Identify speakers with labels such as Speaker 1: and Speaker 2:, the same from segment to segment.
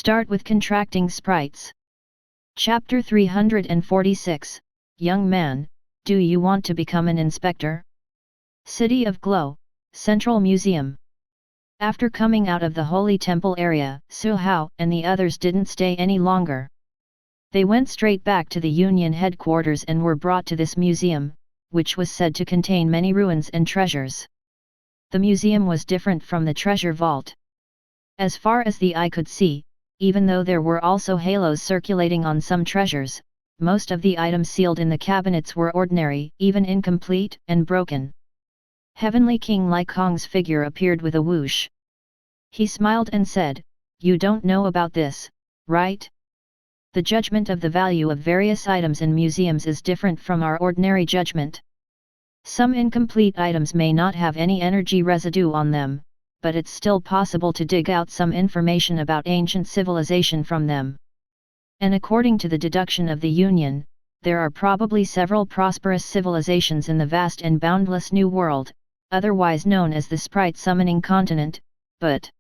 Speaker 1: Start with contracting sprites. Chapter 346, Young man, do you want to become an inspector? City of Glow, Central Museum. After coming out of the Holy Temple area, Su Hao and the others didn't stay any longer. They went straight back to the Union headquarters and were brought to this museum, which was said to contain many ruins and treasures. The museum was different from the treasure vault. As far as the eye could see, even though there were also halos circulating on some treasures, most of the items sealed in the cabinets were ordinary, even incomplete and broken. Heavenly King Lai Kong's figure appeared with a whoosh. He smiled and said, "You don't know about this, right? The judgment of the value of various items in museums is different from our ordinary judgment. Some incomplete items may not have any energy residue on them, but it's still possible to dig out some information about ancient civilization from them. And according to the deduction of the Union, there are probably several prosperous civilizations in the vast and boundless New World, otherwise known as the Sprite Summoning Continent, but..."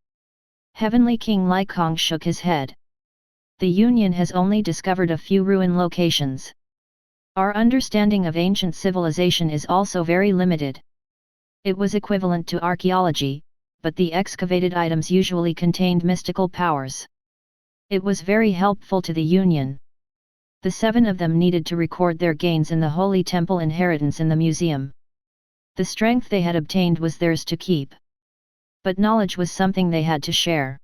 Speaker 1: Heavenly King Lai Kong shook his head. "The Union has only discovered a few ruin locations. Our understanding of ancient civilization is also very limited. It was equivalent to archaeology, but the excavated items usually contained mystical powers. It was very helpful to the Union. The 7 of them needed to record their gains in the Holy Temple inheritance in the museum. The strength they had obtained was theirs to keep. But knowledge was something they had to share.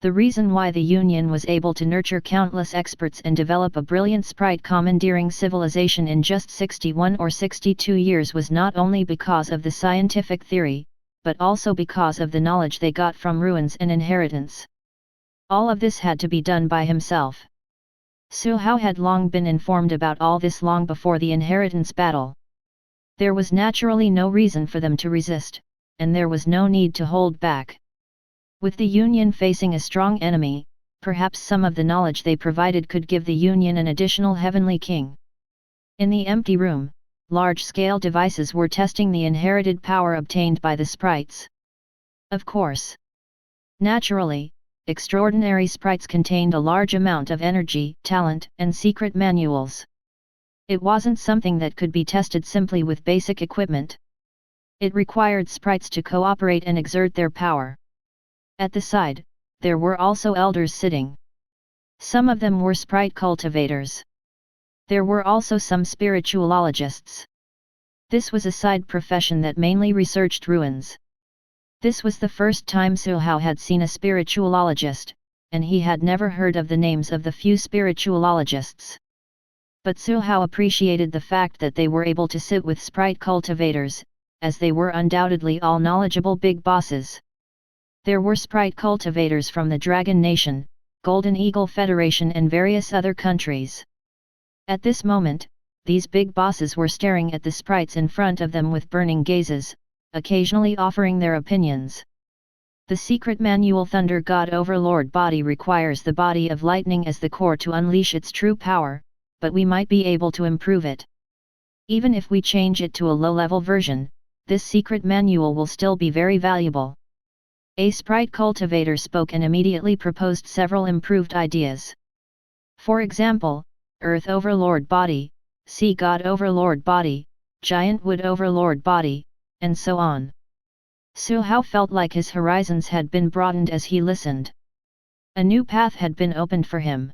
Speaker 1: The reason why the Union was able to nurture countless experts and develop a brilliant sprite commandeering civilization in just 61 or 62 years was not only because of the scientific theory, but also because of the knowledge they got from ruins and inheritance. All of this had to be done by himself. Su Hao had long been informed about all this long before the inheritance battle. There was naturally no reason for them to resist, and there was no need to hold back. With the Union facing a strong enemy, perhaps some of the knowledge they provided could give the Union an additional heavenly king. In the empty room, large-scale devices were testing the inherited power obtained by the sprites. Of course. Naturally, extraordinary sprites contained a large amount of energy, talent, and secret manuals. It wasn't something that could be tested simply with basic equipment. It required sprites to cooperate and exert their power. At the side, there were also elders sitting. Some of them were sprite cultivators. There were also some spirituologists. This was a side profession that mainly researched ruins. This was the first time Su Hao had seen a spirituologist, and he had never heard of the names of the few spirituologists. But Su Hao appreciated the fact that they were able to sit with sprite cultivators, as they were undoubtedly all knowledgeable big bosses. There were sprite cultivators from the Dragon Nation, Golden Eagle Federation and various other countries. At this moment, these big bosses were staring at the sprites in front of them with burning gazes, occasionally offering their opinions. The secret manual Thunder God Overlord body requires the body of lightning as the core to unleash its true power, but we might be able to improve it. Even if we change it to a low-level version, this secret manual will still be very valuable. A sprite cultivator spoke and immediately proposed several improved ideas. For example, Earth Overlord body, Sea God Overlord body, Giant Wood Overlord body, and so on. Su Hao felt like his horizons had been broadened as he listened. A new path had been opened for him.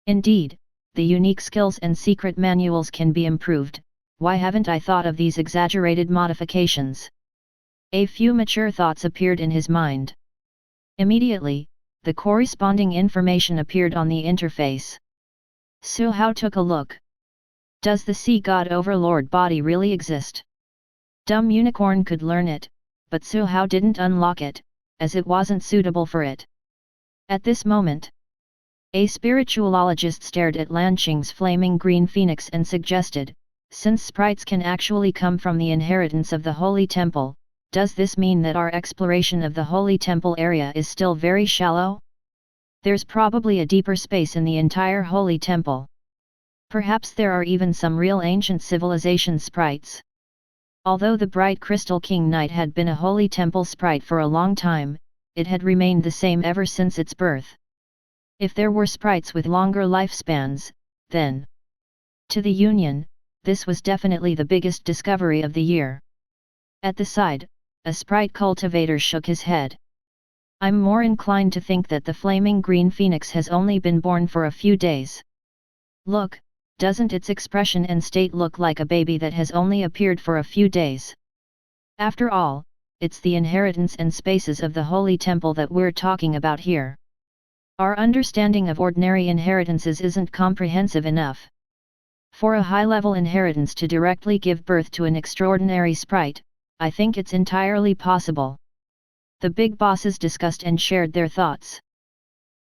Speaker 1: Indeed, the unique skills and secret manuals can be improved. Why haven't I thought of these exaggerated modifications? A few mature thoughts appeared in his mind. Immediately, the corresponding information appeared on the interface. Su Hao took a look. Does the Sea God Overlord body really exist? Dumb Unicorn could learn it, but Su Hao didn't unlock it, as it wasn't suitable for it. At this moment, a spirituologist stared at Lanqing's flaming green phoenix and suggested, since sprites can actually come from the inheritance of the Holy Temple, does this mean that our exploration of the Holy Temple area is still very shallow? There's probably a deeper space in the entire Holy Temple. Perhaps there are even some real ancient civilization sprites. Although the bright Crystal King Knight had been a Holy Temple sprite for a long time, it had remained the same ever since its birth. If there were sprites with longer lifespans, then, to the Union, this was definitely the biggest discovery of the year. At the side, a sprite cultivator shook his head. I'm more inclined to think that the flaming green phoenix has only been born for a few days. Look, doesn't its expression and state look like a baby that has only appeared for a few days? After all, it's the inheritance and spaces of the Holy Temple that we're talking about here. Our understanding of ordinary inheritances isn't comprehensive enough. For a high-level inheritance to directly give birth to an extraordinary sprite, I think it's entirely possible. The big bosses discussed and shared their thoughts.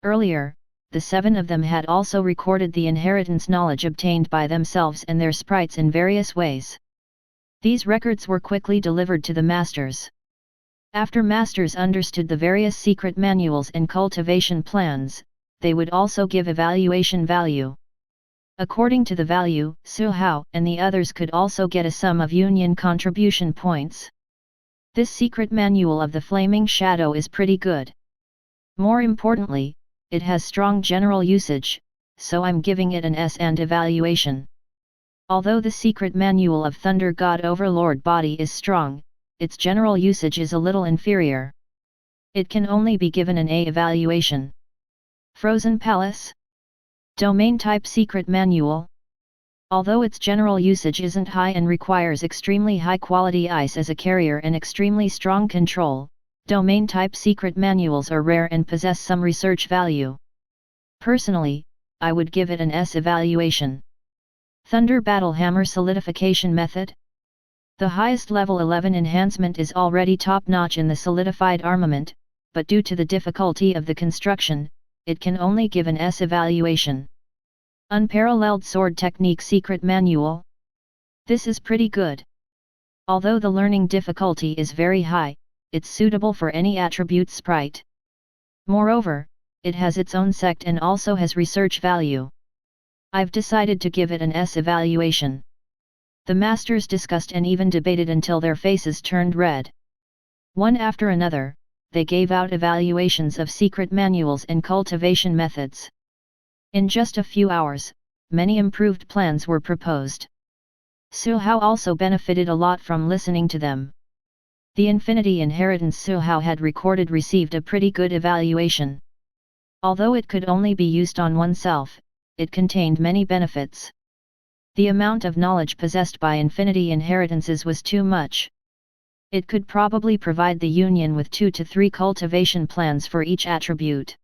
Speaker 1: Earlier, the 7 of them had also recorded the inheritance knowledge obtained by themselves and their sprites in various ways. These records were quickly delivered to the masters. After masters understood the various secret manuals and cultivation plans, they would also give evaluation value. According to the value, Su Hao and the others could also get a sum of Union contribution points. This secret manual of the Flaming Shadow is pretty good. More importantly, it has strong general usage, so I'm giving it an S and evaluation. Although the secret manual of Thunder God Overlord Body is strong, its general usage is a little inferior. It can only be given an A evaluation. Frozen Palace? Domain Type Secret Manual. Although its general usage isn't high and requires extremely high-quality ice as a carrier and extremely strong control, Domain Type Secret Manuals are rare and possess some research value. Personally, I would give it an S evaluation. Thunder Battle Hammer Solidification Method. The highest level 11 enhancement is already top-notch in the solidified armament, but due to the difficulty of the construction, it can only give an S evaluation. Unparalleled Sword Technique Secret Manual. This is pretty good. Although the learning difficulty is very high, it's suitable for any attribute sprite. Moreover, it has its own sect and also has research value. I've decided to give it an S evaluation. The masters discussed and even debated until their faces turned red. One after another, they gave out evaluations of secret manuals and cultivation methods. In just a few hours, many improved plans were proposed. Su Hao also benefited a lot from listening to them. The Infinity Inheritance Su Hao had recorded received a pretty good evaluation. Although it could only be used on oneself, it contained many benefits. The amount of knowledge possessed by Infinity Inheritances was too much. It could probably provide the Union with 2 to 3 cultivation plans for each attribute.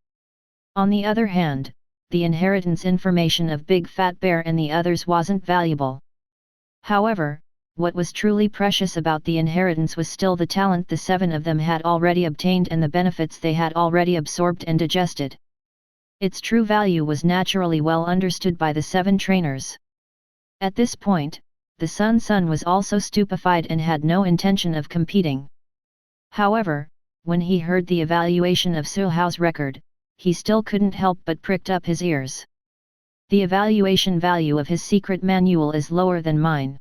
Speaker 1: On the other hand, the inheritance information of Big Fat Bear and the others wasn't valuable. However, what was truly precious about the inheritance was still the talent the 7 of them had already obtained and the benefits they had already absorbed and digested. Its true value was naturally well understood by the 7 trainers. At this point, the Sun was also stupefied and had no intention of competing. However, when he heard the evaluation of Su Hao's record, he still couldn't help but pricked up his ears. The evaluation value of his secret manual is lower than mine.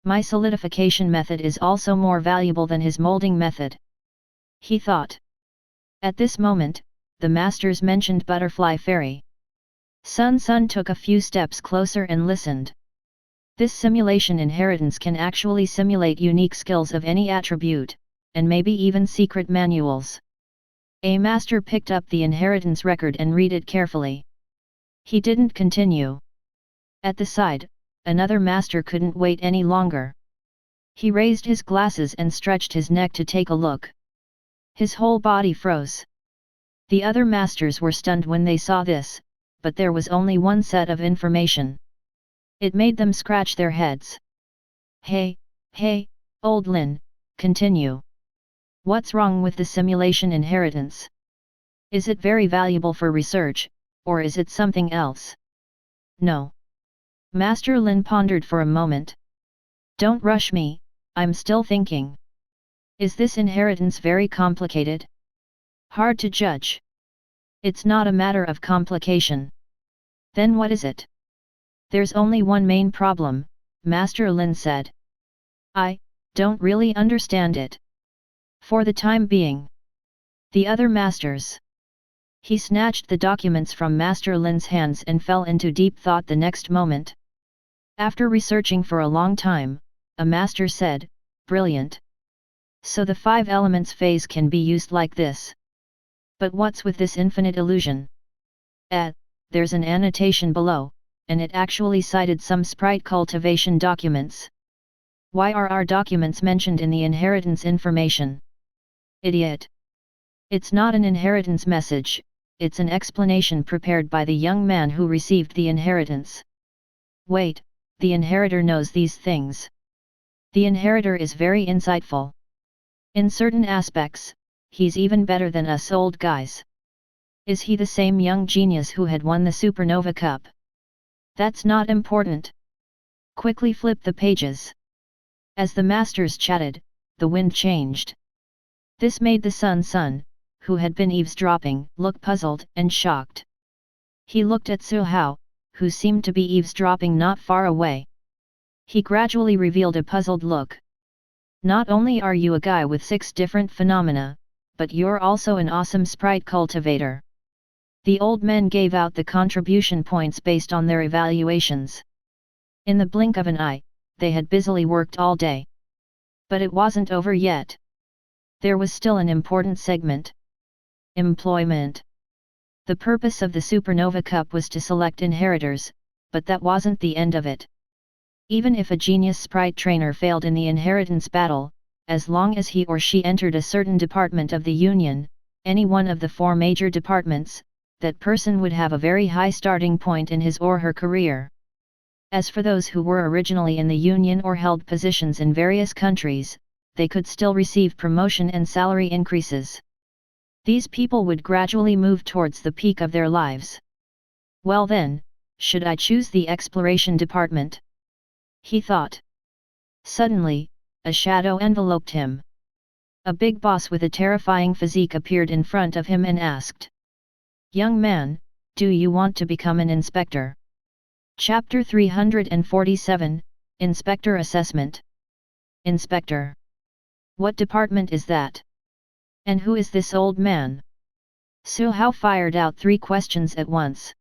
Speaker 1: My solidification method is also more valuable than his molding method, he thought. At this moment, the masters mentioned Butterfly Fairy. Sun took a few steps closer and listened. This simulation inheritance can actually simulate unique skills of any attribute, and maybe even secret manuals. A master picked up the inheritance record and read it carefully. He didn't continue. At the side, another master couldn't wait any longer. He raised his glasses and stretched his neck to take a look. His whole body froze. The other masters were stunned when they saw this, but there was only one set of information. It made them scratch their heads. Hey, old Lin, continue. What's wrong with the simulation inheritance? Is it very valuable for research, or is it something else? No. Master Lin pondered for a moment. Don't rush me, I'm still thinking. Is this inheritance very complicated? Hard to judge. It's not a matter of complication. Then what is it? There's only one main problem, Master Lin said. I don't really understand it. For the time being. The other masters. He snatched the documents from Master Lin's hands and fell into deep thought the next moment. After researching for a long time, a master said, "Brilliant. So the 5 elements phase can be used like this. But what's with this infinite illusion?" There's an annotation below, and it actually cited some sprite cultivation documents. Why are our documents mentioned in the inheritance information? Idiot. It's not an inheritance message, it's an explanation prepared by the young man who received the inheritance. Wait, the inheritor knows these things. The inheritor is very insightful. In certain aspects, he's even better than us old guys. Is he the same young genius who had won the Supernova Cup? That's not important. Quickly flip the pages. As the masters chatted, the wind changed. This made the son, who had been eavesdropping, look puzzled and shocked. He looked at Su Hao, who seemed to be eavesdropping not far away. He gradually revealed a puzzled look. Not only are you a guy with 6 different phenomena, but you're also an awesome sprite cultivator. The old men gave out the contribution points based on their evaluations. In the blink of an eye, they had busily worked all day. But it wasn't over yet. There was still an important segment. Employment. The purpose of the Supernova Cup was to select inheritors, but that wasn't the end of it. Even if a genius sprite trainer failed in the inheritance battle, as long as he or she entered a certain department of the Union, any one of the 4 major departments, that person would have a very high starting point in his or her career. As for those who were originally in the Union or held positions in various countries, they could still receive promotion and salary increases. These people would gradually move towards the peak of their lives. Well then, should I choose the exploration department? He thought. Suddenly, a shadow enveloped him. A big boss with a terrifying physique appeared in front of him and asked, "Young man, do you want to become an inspector?" Chapter 347, Inspector Assessment. Inspector. What department is that? And who is this old man? Su Hao fired out 3 questions at once.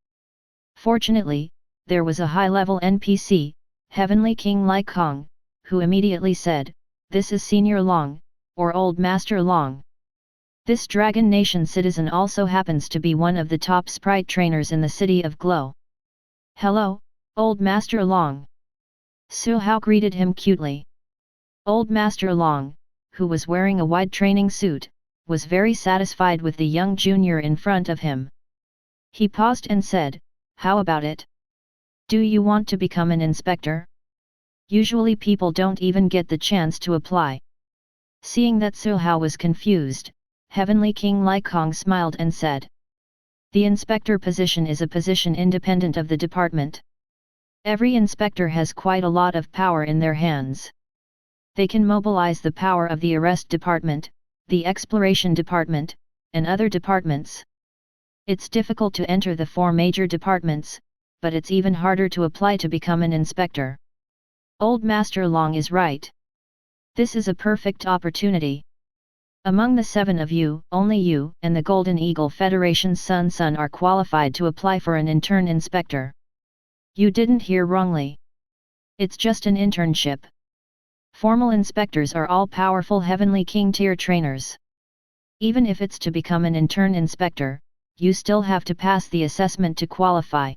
Speaker 1: Fortunately, there was a high-level NPC, Heavenly King Lai Kong, who immediately said, "This is Senior Long, or Old Master Long." This Dragon Nation citizen also happens to be one of the top sprite trainers in the city of Glow. "Hello, Old Master Long." Su Hao greeted him cutely. Old Master Long, who was wearing a wide training suit, was very satisfied with the young junior in front of him. He paused and said, "How about it? Do you want to become an inspector?" Usually people don't even get the chance to apply. Seeing that Su Hao was confused, Heavenly King Lai Kong smiled and said, "The inspector position is a position independent of the department. Every inspector has quite a lot of power in their hands. They can mobilize the power of the arrest department, the exploration department, and other departments. It's difficult to enter the 4 major departments, but it's even harder to apply to become an inspector." Old Master Long is right. This is a perfect opportunity. Among the 7 of you, only you and the Golden Eagle Federation's son are qualified to apply for an intern inspector. You didn't hear wrongly. It's just an internship. Formal inspectors are all powerful Heavenly King tier trainers. Even if it's to become an intern inspector, you still have to pass the assessment to qualify.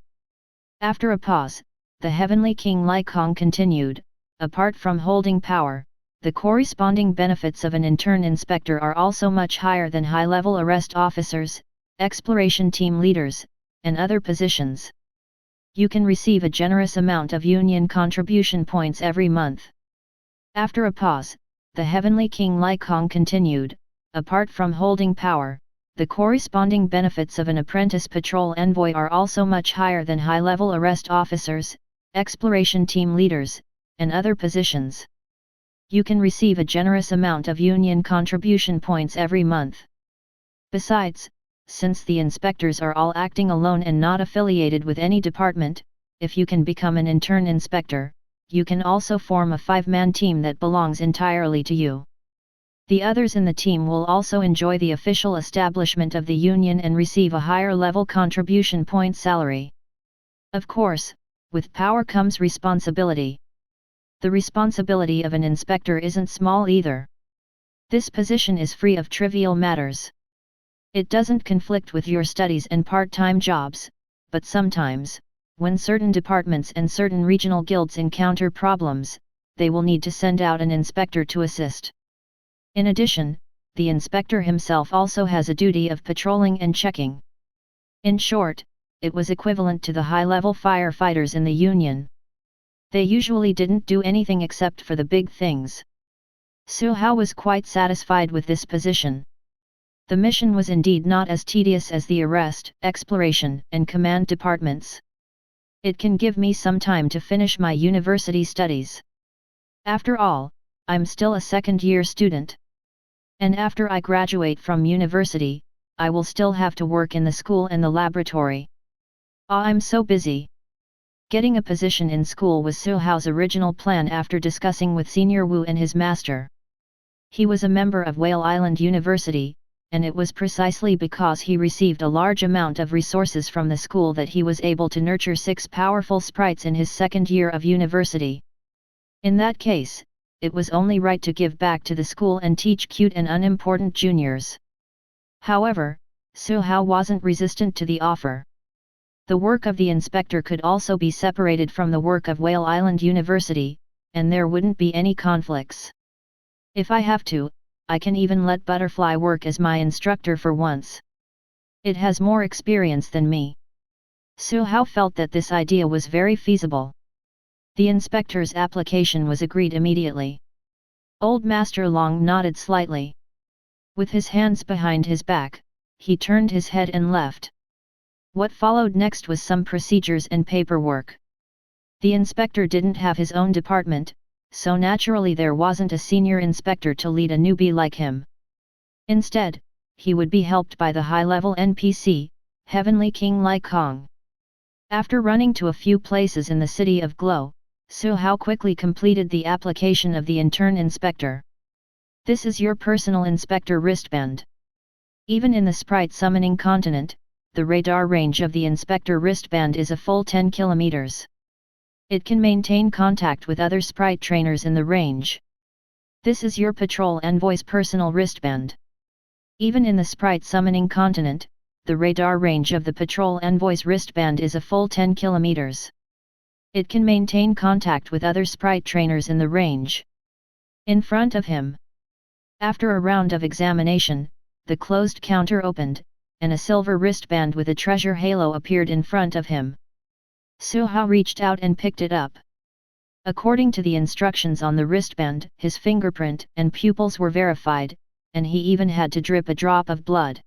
Speaker 1: After a pause, the Heavenly King Lai Kong continued, "Apart from holding power, the corresponding benefits of an intern inspector are also much higher than high-level arrest officers, exploration team leaders, and other positions. You can receive a generous amount of union contribution points every month." After a pause, the Heavenly King Lai Kong continued, "Apart from holding power, the corresponding benefits of an apprentice patrol envoy are also much higher than high-level arrest officers, exploration team leaders, and other positions. You can receive a generous amount of union contribution points every month. Besides, since the inspectors are all acting alone and not affiliated with any department, if you can become an intern inspector, you can also form a 5-man team that belongs entirely to you. The others in the team will also enjoy the official establishment of the union and receive a higher level contribution point salary. Of course, with power comes responsibility. The responsibility of an inspector isn't small either. This position is free of trivial matters. It doesn't conflict with your studies and part-time jobs, but sometimes, when certain departments and certain regional guilds encounter problems, they will need to send out an inspector to assist. In addition, the inspector himself also has a duty of patrolling and checking. In short, it was equivalent to the high-level firefighters in the Union. They usually didn't do anything except for the big things. Su Hao was quite satisfied with this position. The mission was indeed not as tedious as the arrest, exploration, and command departments. It can give me some time to finish my university studies. After all, I'm still a second-year student. And after I graduate from university, I will still have to work in the school and the laboratory. I'm so busy. Getting a position in school was Su Hao's original plan after discussing with Senior Wu and his master. He was a member of Whale Island University, and it was precisely because he received a large amount of resources from the school that he was able to nurture 6 powerful sprites in his second year of university. In that case, it was only right to give back to the school and teach cute and unimportant juniors. However, Su Hao wasn't resistant to the offer. The work of the inspector could also be separated from the work of Whale Island University, and there wouldn't be any conflicts. If I have to, I can even let Butterfly work as my instructor for once. It has more experience than me. Su Hao felt that this idea was very feasible. The inspector's application was agreed immediately. Old Master Long nodded slightly. With his hands behind his back, he turned his head and left. What followed next was some procedures and paperwork. The inspector didn't have his own department, so naturally there wasn't a senior inspector to lead a newbie like him. Instead, he would be helped by the high-level NPC, Heavenly King Lai Kong. After running to a few places in the city of Glow, Su Hao quickly completed the application of the intern inspector. This is your personal inspector wristband. Even in the Sprite summoning continent, the radar range of the inspector wristband is a full 10 kilometers. It can maintain contact with other Sprite trainers in the range. This is your patrol envoy's personal wristband. Even in the Sprite summoning continent, the radar range of the patrol envoy's wristband is a full 10 kilometers. It can maintain contact with other Sprite trainers in the range. In front of him. After a round of examination, the closed counter opened, and a silver wristband with a treasure halo appeared in front of him. Su Hao reached out and picked it up. According to the instructions on the wristband, his fingerprint and pupils were verified, and he even had to drip a drop of blood.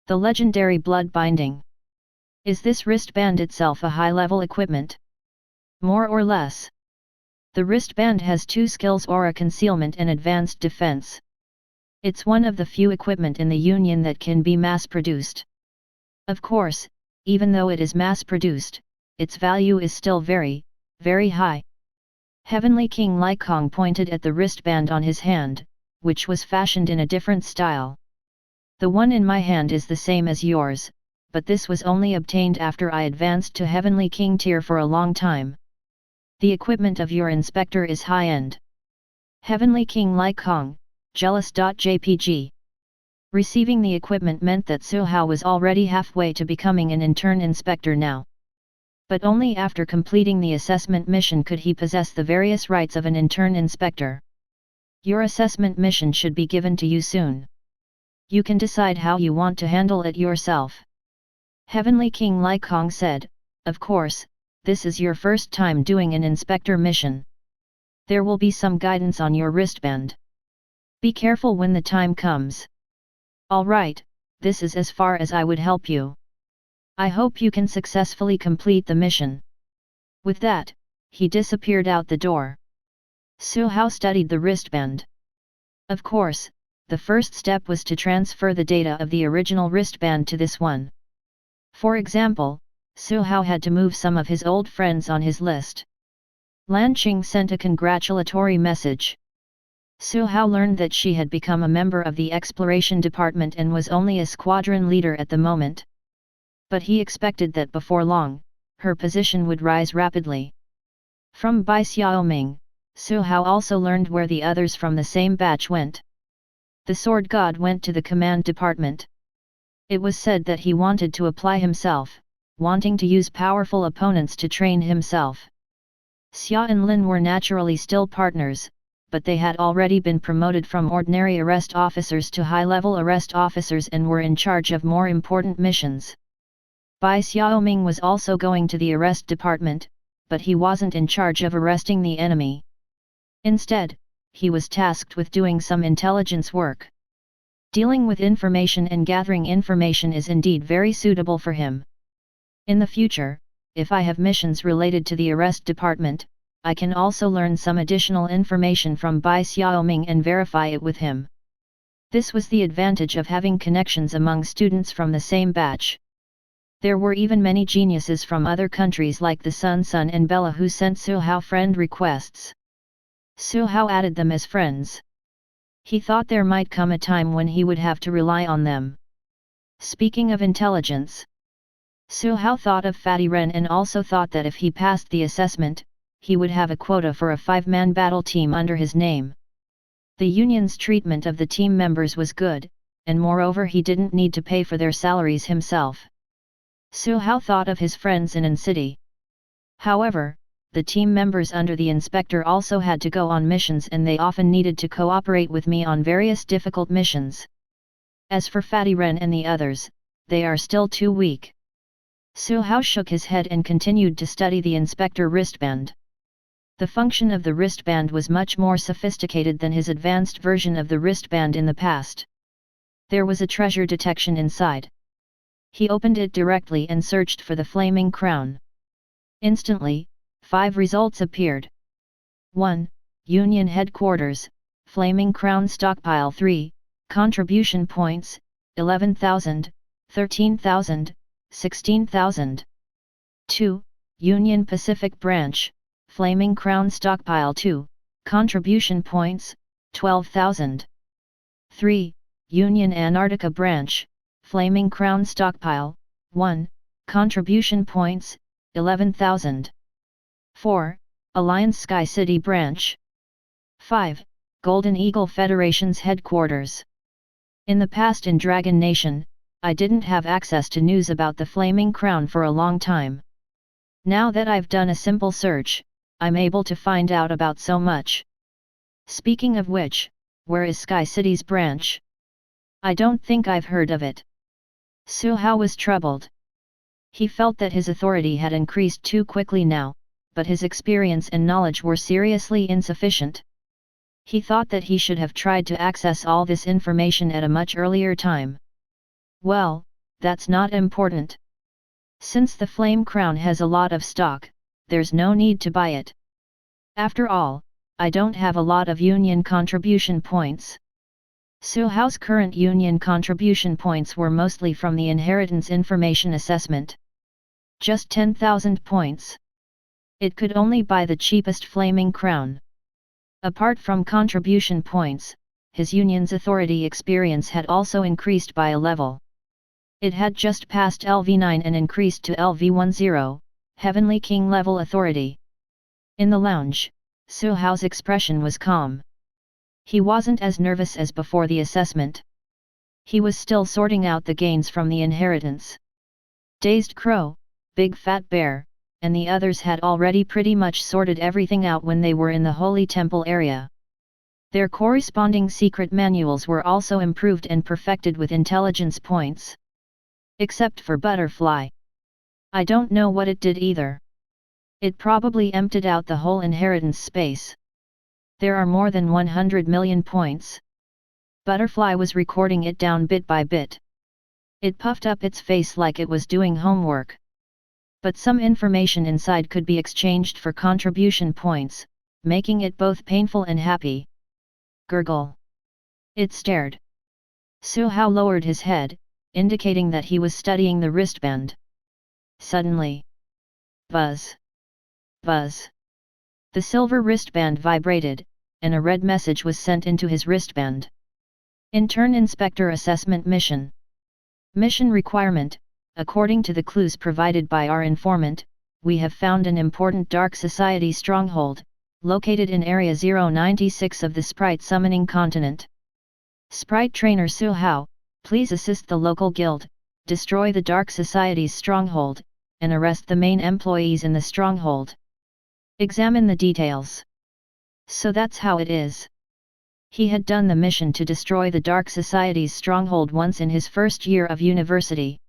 Speaker 1: The legendary blood binding. Is this wristband itself a high-level equipment? More or less. The wristband has 2 skills: aura concealment and advanced defense. It's one of the few equipment in the Union that can be mass-produced. Of course, even though it is mass-produced, its value is still very, very high. Heavenly King Lai Kong pointed at the wristband on his hand, which was fashioned in a different style. The one in my hand is the same as yours, but this was only obtained after I advanced to Heavenly King tier for a long time. The equipment of your inspector is high-end. Heavenly King Lai Kong, jealous.jpg. Receiving the equipment meant that Su Hao was already halfway to becoming an intern inspector now. But only after completing the assessment mission could he possess the various rights of an intern inspector. Your assessment mission should be given to you soon. You can decide how you want to handle it yourself. Heavenly King Lai Kong said, of course, this is your first time doing an inspector mission. There will be some guidance on your wristband. Be careful when the time comes. Alright, this is as far as I would help you. I hope you can successfully complete the mission. With that, he disappeared out the door. Su Hao studied the wristband. Of course, the first step was to transfer the data of the original wristband to this one. For example, Su Hao had to move some of his old friends on his list. Lan Qing sent a congratulatory message. Su Hao learned that she had become a member of the exploration department and was only a squadron leader at the moment. But he expected that before long, her position would rise rapidly. From Bai Xiaoming, Su Hao also learned where the others from the same batch went. The sword god went to the command department. It was said that he wanted to apply himself, wanting to use powerful opponents to train himself. Xia and Lin were naturally still partners, but they had already been promoted from ordinary arrest officers to high-level arrest officers and were in charge of more important missions. Bai Xiaoming was also going to the arrest department, but he wasn't in charge of arresting the enemy. Instead, he was tasked with doing some intelligence work. Dealing with information and gathering information is indeed very suitable for him. In the future, if I have missions related to the arrest department, I can also learn some additional information from Bai Xiaoming and verify it with him. This was the advantage of having connections among students from the same batch. There were even many geniuses from other countries like the Sun and Bella who sent Su Hao friend requests. Su Hao added them as friends. He thought there might come a time when he would have to rely on them. Speaking of intelligence, Su Hao thought of Fatty Ren and also thought that if he passed the assessment, he would have a quota for a 5-man battle team under his name. The union's treatment of the team members was good, and moreover he didn't need to pay for their salaries himself. Su Hao thought of his friends in An City. However, the team members under the inspector also had to go on missions and they often needed to cooperate with me on various difficult missions. As for Fatty Ren and the others, they are still too weak. Su Hao shook his head and continued to study the inspector wristband. The function of the wristband was much more sophisticated than his advanced version of the wristband in the past. There was a treasure detection inside. He opened it directly and searched for the flaming crown. Instantly, 5 results appeared. 1. Union Headquarters, Flaming Crown Stockpile 3, Contribution Points, 11,000, 13,000, 16,000. 2. Union Pacific Branch, Flaming Crown Stockpile 2, Contribution Points, 12,000. 3. Union Antarctica Branch, Flaming Crown Stockpile, 1, Contribution Points, 11,000. 4. Alliance Sky City Branch. 5. Golden Eagle Federation's Headquarters. In the past in Dragon Nation, I didn't have access to news about the Flaming Crown for a long time. Now that I've done a simple search, I'm able to find out about so much. Speaking of which, where is Sky City's branch? I don't think I've heard of it. Su Hao was troubled. He felt that his authority had increased too quickly now, but his experience and knowledge were seriously insufficient. He thought that he should have tried to access all this information at a much earlier time. Well, that's not important. Since the Flame Crown has a lot of stock, there's no need to buy it. After all, I don't have a lot of union contribution points. Su Hao's current union contribution points were mostly from the inheritance information assessment. Just 10,000 points. It could only buy the cheapest Flaming Crown. Apart from contribution points, his union's authority experience had also increased by a level. It had just passed LV9 and increased to LV10, Heavenly King level authority. In the lounge, Su Hao's expression was calm. He wasn't as nervous as before the assessment. He was still sorting out the gains from the inheritance. Dazed Crow, Big Fat Bear, and the others had already pretty much sorted everything out when they were in the Holy Temple area. Their corresponding secret manuals were also improved and perfected with intelligence points. Except for Butterfly. I don't know what it did either. It probably emptied out the whole inheritance space. There are more than 100 million points. Butterfly was recording it down bit by bit. It puffed up its face like it was doing homework. But some information inside could be exchanged for contribution points, making it both painful and happy. Gurgle. It stared. Su Hao lowered his head, indicating that he was studying the wristband. Suddenly. Buzz. Buzz. The silver wristband vibrated, and a red message was sent into his wristband. Intern Inspector Assessment Mission. Mission requirement: according to the clues provided by our informant, we have found an important dark society stronghold, located in Area 096 of the Sprite summoning continent. Sprite Trainer Su Hao, please assist the local guild, destroy the dark society's stronghold, and arrest the main employees in the stronghold. Examine the details. So that's how it is. He had done the mission to destroy the Dark Society's stronghold once in his first year of university.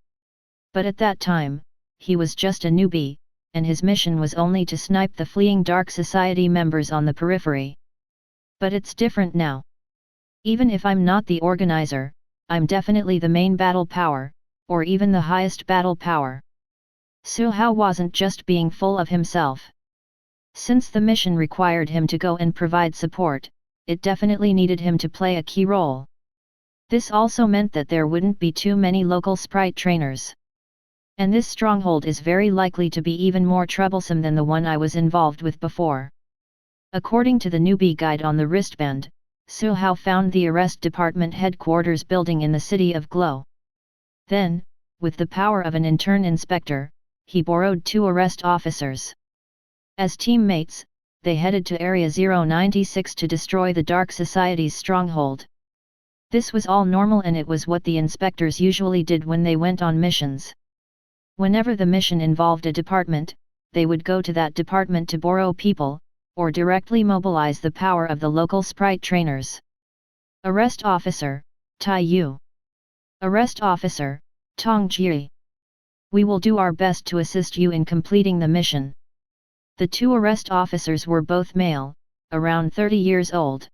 Speaker 1: But at that time, he was just a newbie, and his mission was only to snipe the fleeing Dark Society members on the periphery. But it's different now. Even if I'm not the organizer, I'm definitely the main battle power, or even the highest battle power. Su Hao wasn't just being full of himself. Since the mission required him to go and provide support, it definitely needed him to play a key role. This also meant that there wouldn't be too many local Sprite trainers. And this stronghold is very likely to be even more troublesome than the one I was involved with before. According to the newbie guide on the wristband, Su Hao found the arrest department headquarters building in the city of Glow. Then, with the power of an intern inspector, he borrowed 2 arrest officers. As teammates, they headed to Area 096 to destroy the Dark Society's stronghold. This was all normal, and it was what the inspectors usually did when they went on missions. Whenever the mission involved a department, they would go to that department to borrow people, or directly mobilize the power of the local Sprite trainers. Arrest Officer, Tai Yu. Arrest Officer, Tong Jie. We will do our best to assist you in completing the mission. The 2 arrest officers were both male, around 30 years old.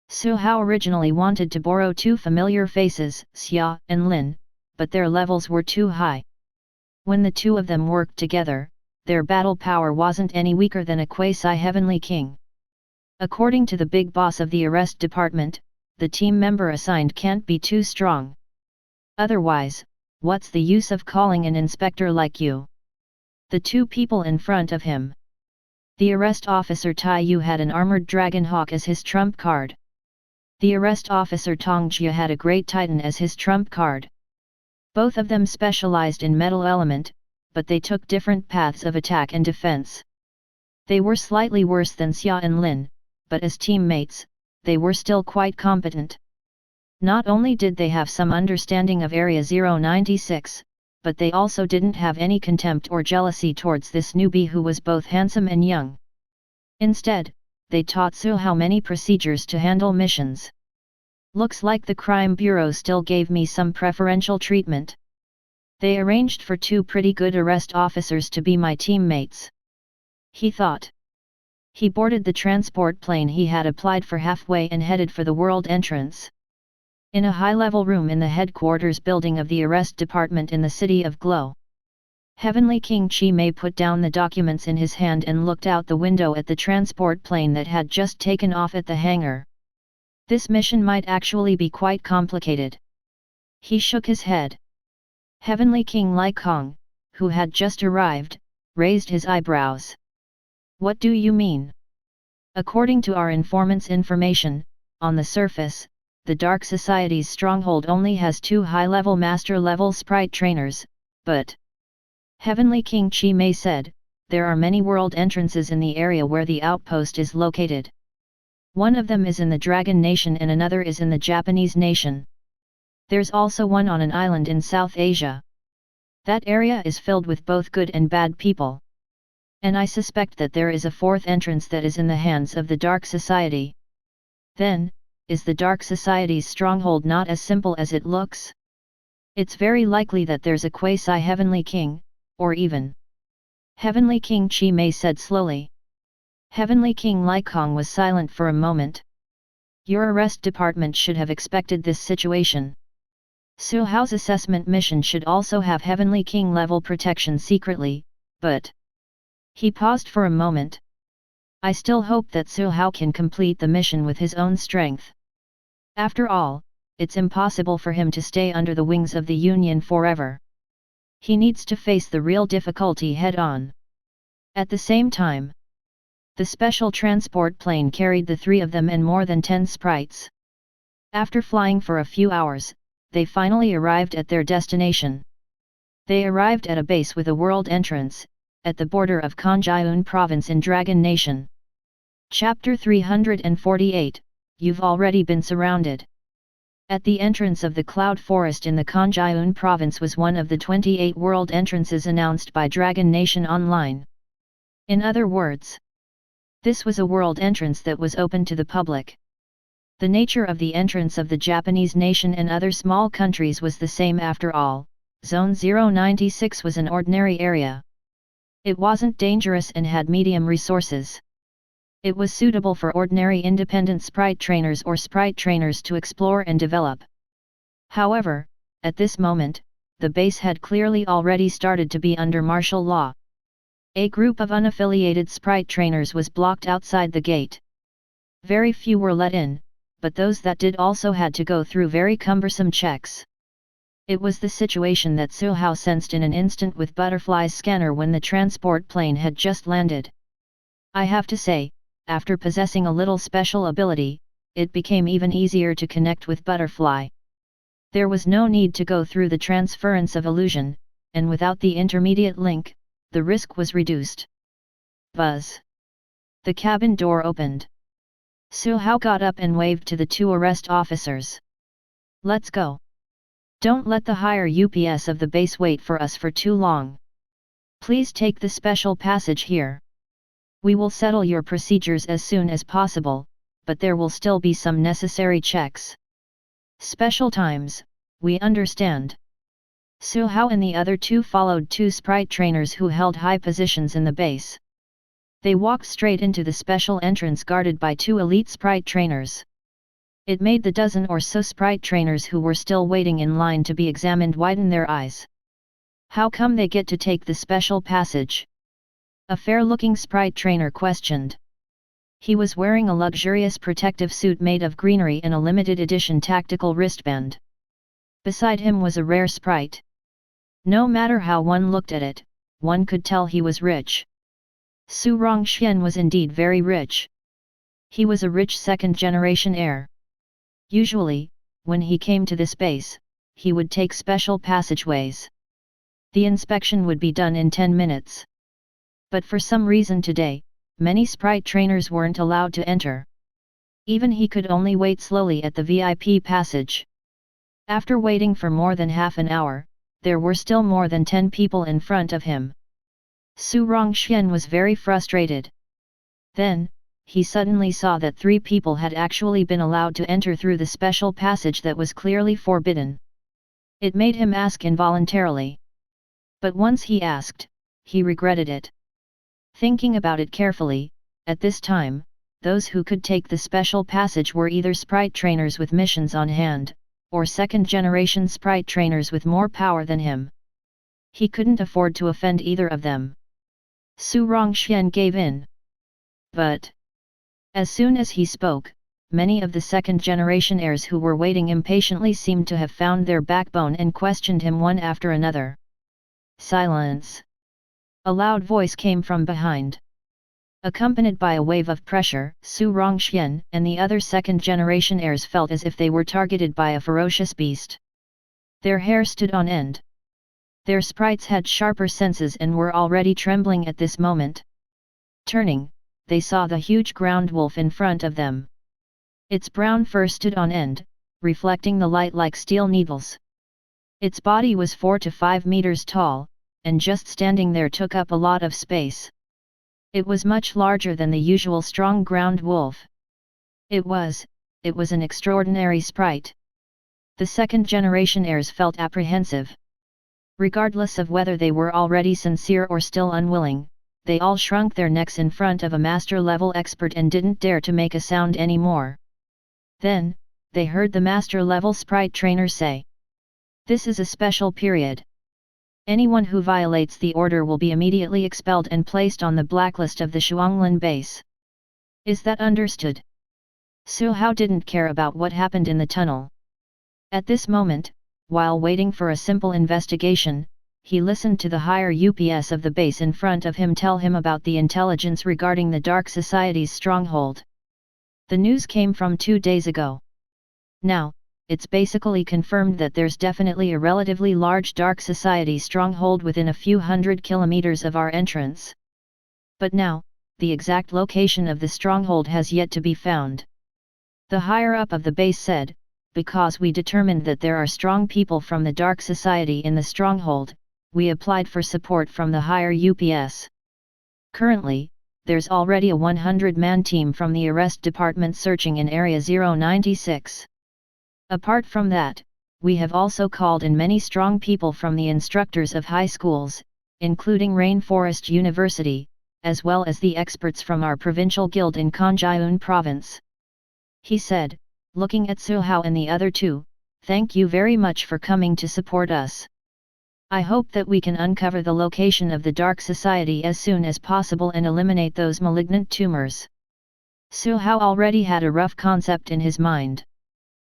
Speaker 1: Su Hao originally wanted to borrow 2 familiar faces, Xia and Lin, but their levels were too high. When the 2 of them worked together, their battle power wasn't any weaker than a quasi-heavenly king. According to the big boss of the arrest department, the team member assigned can't be too strong. Otherwise, what's the use of calling an inspector like you? The 2 people in front of him. The arrest officer Tai Yu had an armored dragon hawk as his trump card. The arrest officer Tong Jie had a great titan as his trump card. Both of them specialized in metal element, but they took different paths of attack and defense. They were slightly worse than Xia and Lin, but as teammates, they were still quite competent. Not only did they have some understanding of Area 096, but they also didn't have any contempt or jealousy towards this newbie who was both handsome and young. Instead, they taught Su Hao many procedures to handle missions. Looks like the crime bureau still gave me some preferential treatment. They arranged for 2 pretty good arrest officers to be my teammates. He thought. He boarded the transport plane he had applied for halfway and headed for the world entrance. In a high-level room in the headquarters building of the arrest department in the city of Glow. Heavenly King Chi Mei put down the documents in his hand and looked out the window at the transport plane that had just taken off at the hangar. This mission might actually be quite complicated. He shook his head. Heavenly King Lai Kong, who had just arrived, raised his eyebrows. What do you mean? According to our informant's information, on the surface, the Dark Society's stronghold only has 2 high-level master-level Sprite trainers, but Heavenly King Chi Mei said, there are many world entrances in the area where the outpost is located. One of them is in the Dragon Nation and another is in the Japanese Nation. There's also one on an island in South Asia. That area is filled with both good and bad people. And I suspect that there is a 4th entrance that is in the hands of the Dark Society. Then, is the Dark Society's stronghold not as simple as it looks? It's very likely that there's a quasi-heavenly king, or even. Heavenly King Chi Mei said slowly. Heavenly King Lai Kong was silent for a moment. Your arrest department should have expected this situation. Su Hao's assessment mission should also have Heavenly King level protection secretly, but. He paused for a moment. I still hope that Su Hao can complete the mission with his own strength. After all, it's impossible for him to stay under the wings of the Union forever. He needs to face the real difficulty head-on. At the same time, The special transport plane carried the three of them and more than 10 sprites. After flying for a few hours, they finally arrived at their destination. They arrived at a base with a world entrance, at the border of Kanjiun province in Dragon Nation. Chapter 348, You've already been surrounded. At the entrance of the cloud forest in the Kanjiun province was one of the 28 world entrances announced by Dragon Nation Online. In other words, this was a world entrance that was open to the public. The nature of the entrance of the Japanese nation and other small countries was the same after all. Zone 096 was an ordinary area. It wasn't dangerous and had medium resources. It was suitable for ordinary independent sprite trainers or sprite trainers to explore and develop. However, at this moment, the base had clearly already started to be under martial law. A group of unaffiliated sprite trainers was blocked outside the gate. Very few were let in, but those that did also had to go through very cumbersome checks. It was the situation that Su Hao sensed in an instant with Butterfly's scanner when the transport plane had just landed. I have to say, after possessing a little special ability, it became even easier to connect with Butterfly. There was no need to go through the transference of illusion, and without the intermediate link, the risk was reduced. Buzz. The cabin door opened. Su Hao got up and waved to the two arrest officers. Let's go. Don't let the higher UPS of the base wait for us for too long. Please take the special passage here. We will settle your procedures as soon as possible, but there will still be some necessary checks. Special times, we understand. Su Hao and the other two followed two sprite trainers who held high positions in the base. They walked straight into the special entrance guarded by two elite sprite trainers. It made the dozen or so sprite trainers who were still waiting in line to be examined widen their eyes. How come they get to take the special passage? A fair-looking sprite trainer questioned. He was wearing a luxurious protective suit made of greenery and a limited edition tactical wristband. Beside him was a rare sprite. No matter how one looked at it, one could tell he was rich. Su Rongxian was indeed very rich. He was a rich second-generation heir. Usually, when he came to this base, he would take special passageways. The inspection would be done in 10 minutes. But for some reason today, many sprite trainers weren't allowed to enter. Even he could only wait slowly at the VIP passage. After waiting for more than half an hour, there were still more than 10 people in front of him. Su Rongxian was very frustrated. Then, he suddenly saw that 3 people had actually been allowed to enter through the special passage that was clearly forbidden. It made him ask involuntarily. But once he asked, he regretted it. Thinking about it carefully, at this time, those who could take the special passage were either sprite trainers with missions on hand, or second-generation sprite trainers with more power than him. He couldn't afford to offend either of them. Su Rongxian gave in. But as soon as he spoke, many of the second-generation heirs who were waiting impatiently seemed to have found their backbone and questioned him one after another. Silence. A loud voice came from behind. Accompanied by a wave of pressure, Su Rongxian and the other second-generation heirs felt as if they were targeted by a ferocious beast. Their hair stood on end. Their sprites had sharper senses and were already trembling at this moment. Turning, they saw the huge ground wolf in front of them. Its brown fur stood on end, reflecting the light like steel needles. Its body was 4 to 5 meters tall, and just standing there took up a lot of space. It was much larger than the usual strong ground wolf. It was an extraordinary sprite. The second-generation heirs felt apprehensive. Regardless of whether they were already sincere or still unwilling, they all shrunk their necks in front of a master-level expert and didn't dare to make a sound anymore. Then, they heard the master-level sprite trainer say, "This is a special period. Anyone who violates the order will be immediately expelled and placed on the blacklist of the Shuanglan base. Is that understood?" Su Hao didn't care about what happened in the tunnel. At this moment, while waiting for a simple investigation, he listened to the higher UPS of the base in front of him tell him about the intelligence regarding the Dark Society's stronghold. The news came from 2 days ago. Now, it's basically confirmed that there's definitely a relatively large Dark Society stronghold within a few hundred kilometers of our entrance. But now, the exact location of the stronghold has yet to be found. The higher-up of the base said, because we determined that there are strong people from the Dark Society in the stronghold, we applied for support from the higher UPS. Currently, there's already a 100-man team from the arrest department searching in Area 096. Apart from that, we have also called in many strong people from the instructors of high schools, including Rainforest University, as well as the experts from our provincial guild in Kanjiun province. He said, looking at Suhao and the other two, "Thank you very much for coming to support us. I hope that we can uncover the location of the Dark Society as soon as possible and eliminate those malignant tumors." Suhao already had a rough concept in his mind.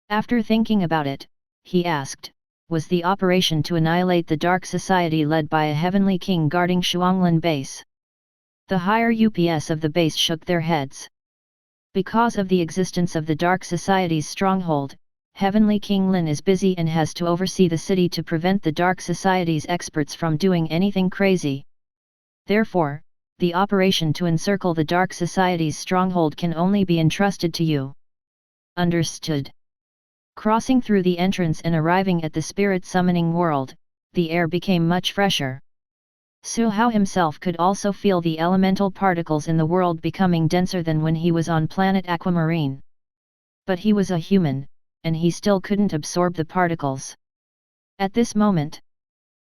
Speaker 1: After thinking about it, he asked, was the operation to annihilate the Dark Society led by a Heavenly King guarding Shuanglan base? The higher UPS of the base shook their heads. Because of the existence of the Dark Society's stronghold, Heavenly King Lin is busy and has to oversee the city to prevent the Dark Society's experts from doing anything crazy. Therefore, the operation to encircle the Dark Society's stronghold can only be entrusted to you. Understood. Crossing through the entrance and arriving at the spirit summoning world, the air became much fresher. Suhao himself could also feel the elemental particles in the world becoming denser than when he was on planet Aquamarine. But he was a human, and he still couldn't absorb the particles. At this moment,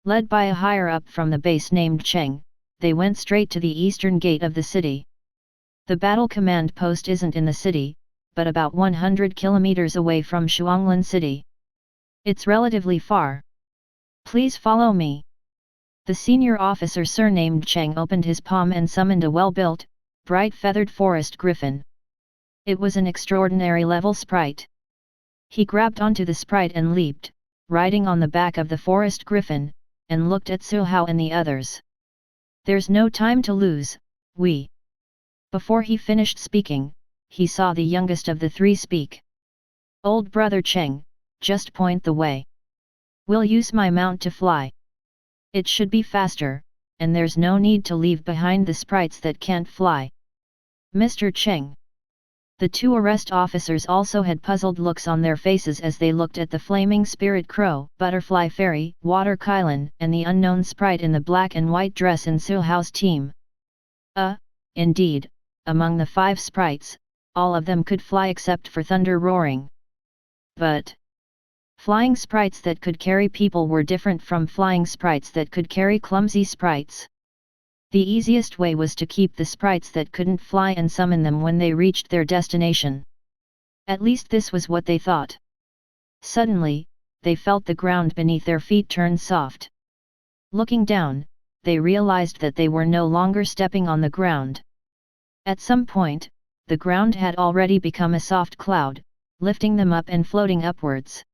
Speaker 1: led by a higher-up from the base named Cheng, they went straight to the eastern gate of the city. The battle command post isn't in the city, but about 100 kilometers away from Shuanglan City. It's relatively far. Please follow me. The senior officer surnamed Cheng opened his palm and summoned a well-built, bright-feathered forest griffin. It was an extraordinary level sprite. He grabbed onto the sprite and leaped, riding on the back of the forest griffin, and looked at Suhao and the others. There's no time to lose, we. Before he finished speaking, he saw the youngest of the three speak. Old brother Cheng, just point the way. We'll use my mount to fly. It should be faster, and there's no need to leave behind the sprites that can't fly. Mr. Cheng. The two arrest officers also had puzzled looks on their faces as they looked at the flaming spirit crow, butterfly fairy, water Kylan, and the unknown sprite in the black and white dress in Suhao's team. Indeed, among the 5 sprites, all of them could fly except for thunder roaring. But flying sprites that could carry people were different from flying sprites that could carry clumsy sprites. The easiest way was to keep the sprites that couldn't fly and summon them when they reached their destination. At least this was what they thought. Suddenly, they felt the ground beneath their feet turn soft. Looking down, they realized that they were no longer stepping on the ground. At some point, the ground had already become a soft cloud, lifting them up and floating upwards.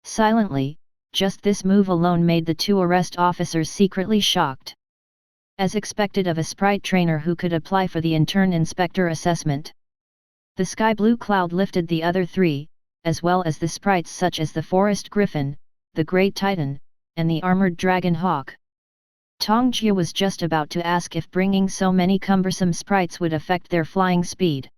Speaker 1: Silently, just this move alone made the 2 arrest officers secretly shocked. As expected of a sprite trainer who could apply for the intern inspector assessment. The sky blue cloud lifted the other 3, as well as the sprites such as the forest griffin, the great titan, and the armored dragon hawk. Tongjia was just about to ask if bringing so many cumbersome sprites would affect their flying speed.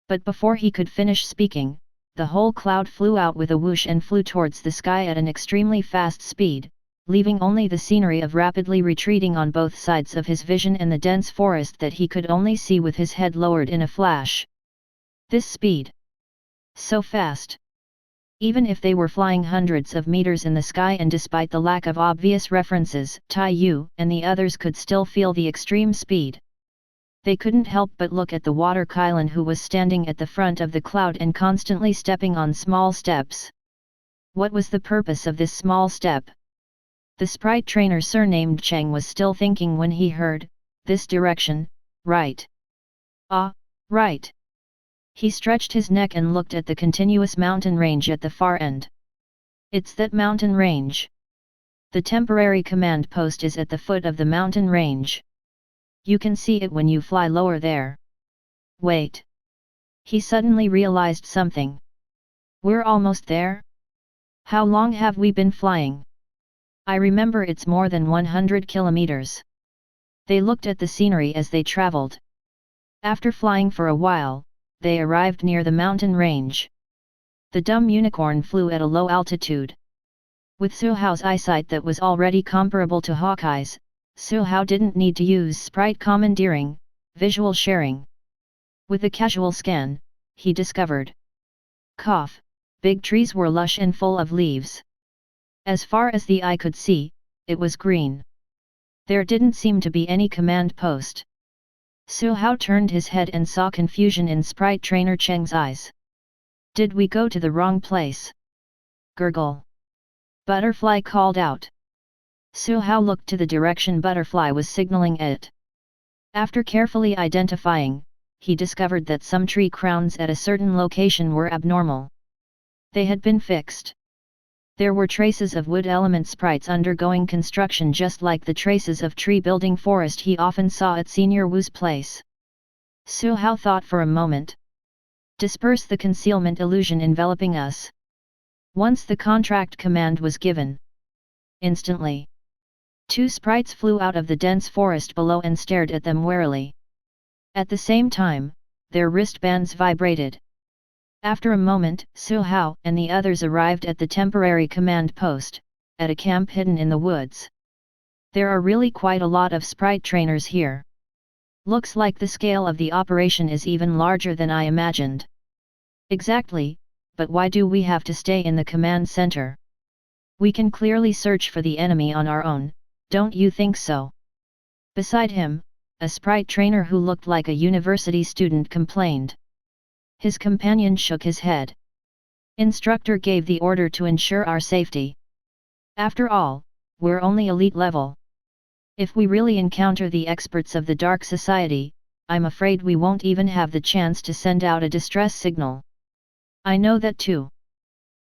Speaker 1: But before he could finish speaking, the whole cloud flew out with a whoosh and flew towards the sky at an extremely fast speed, leaving only the scenery of rapidly retreating on both sides of his vision and the dense forest that he could only see with his head lowered in a flash. This speed! So fast! Even if they were flying hundreds of meters in the sky and despite the lack of obvious references, Tai Yu and the others could still feel the extreme speed. They couldn't help but look at the water Kylan who was standing at the front of the cloud and constantly stepping on small steps. What was the purpose of this small step? The sprite trainer surnamed Cheng was still thinking when he heard, "This direction, right." "Ah, right." He stretched his neck and looked at the continuous mountain range at the far end. "It's that mountain range." The temporary command post is at the foot of the mountain range. You can see it when you fly lower there. Wait. He suddenly realized something. We're almost there? How long have we been flying? I remember it's more than 100 kilometers. They looked at the scenery as they traveled. After flying for a while, they arrived near the mountain range. The dumb unicorn flew at a low altitude. With Su Hao's eyesight that was already comparable to Hawkeye's, Su Hao didn't need to use sprite commandeering, visual sharing. With a casual scan, he discovered. Cough, big trees were lush and full of leaves. As far as the eye could see, it was green. There didn't seem to be any command post. Su Hao turned his head and saw confusion in sprite trainer Cheng's eyes. Did we go to the wrong place? Gurgle. Butterfly called out. Su Hao looked to the direction Butterfly was signaling it. After carefully identifying, he discovered that some tree crowns at a certain location were abnormal. They had been fixed. There were traces of wood element sprites undergoing construction, just like the traces of tree-building forest he often saw at Senior Wu's place. Su Hao thought for a moment. Disperse the concealment illusion enveloping us. Once the contract command was given. Instantly. Two sprites flew out of the dense forest below and stared at them warily. At the same time, their wristbands vibrated. After a moment, Su Hao and the others arrived at the temporary command post, at a camp hidden in the woods. There are really quite a lot of sprite trainers here. Looks like the scale of the operation is even larger than I imagined. Exactly, but why do we have to stay in the command center? We can clearly search for the enemy on our own, don't you think so? Beside him, a sprite trainer who looked like a university student complained. His companion shook his head. Instructor gave the order to ensure our safety. After all, we're only elite level. If we really encounter the experts of the Dark Society, I'm afraid we won't even have the chance to send out a distress signal. I know that too.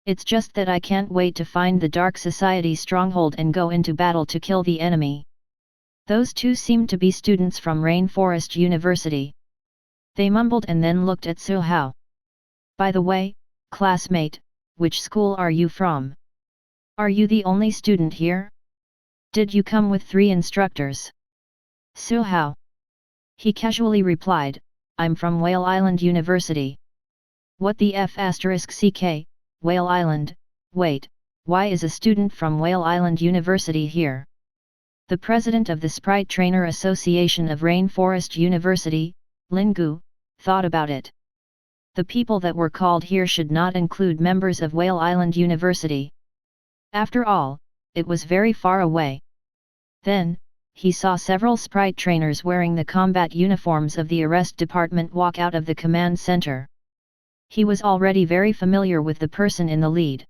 Speaker 1: It's just that I can't wait to find the Dark Society stronghold and go into battle to kill the enemy. Those two seemed to be students from Rainforest University. They mumbled and then looked at Su Hao. By the way, classmate, which school are you from? Are you the only student here? Did you come with 3 instructors? Su Hao. He casually replied, I'm from Whale Island University. What the F***CK, Whale Island, wait, why is a student from Whale Island University here? The president of the Sprite Trainer Association of Rainforest University, Lin Gu, thought about it. The people that were called here should not include members of Whale Island University. After all, it was very far away. Then, he saw several Sprite trainers wearing the combat uniforms of the arrest department walk out of the command center. He was already very familiar with the person in the lead.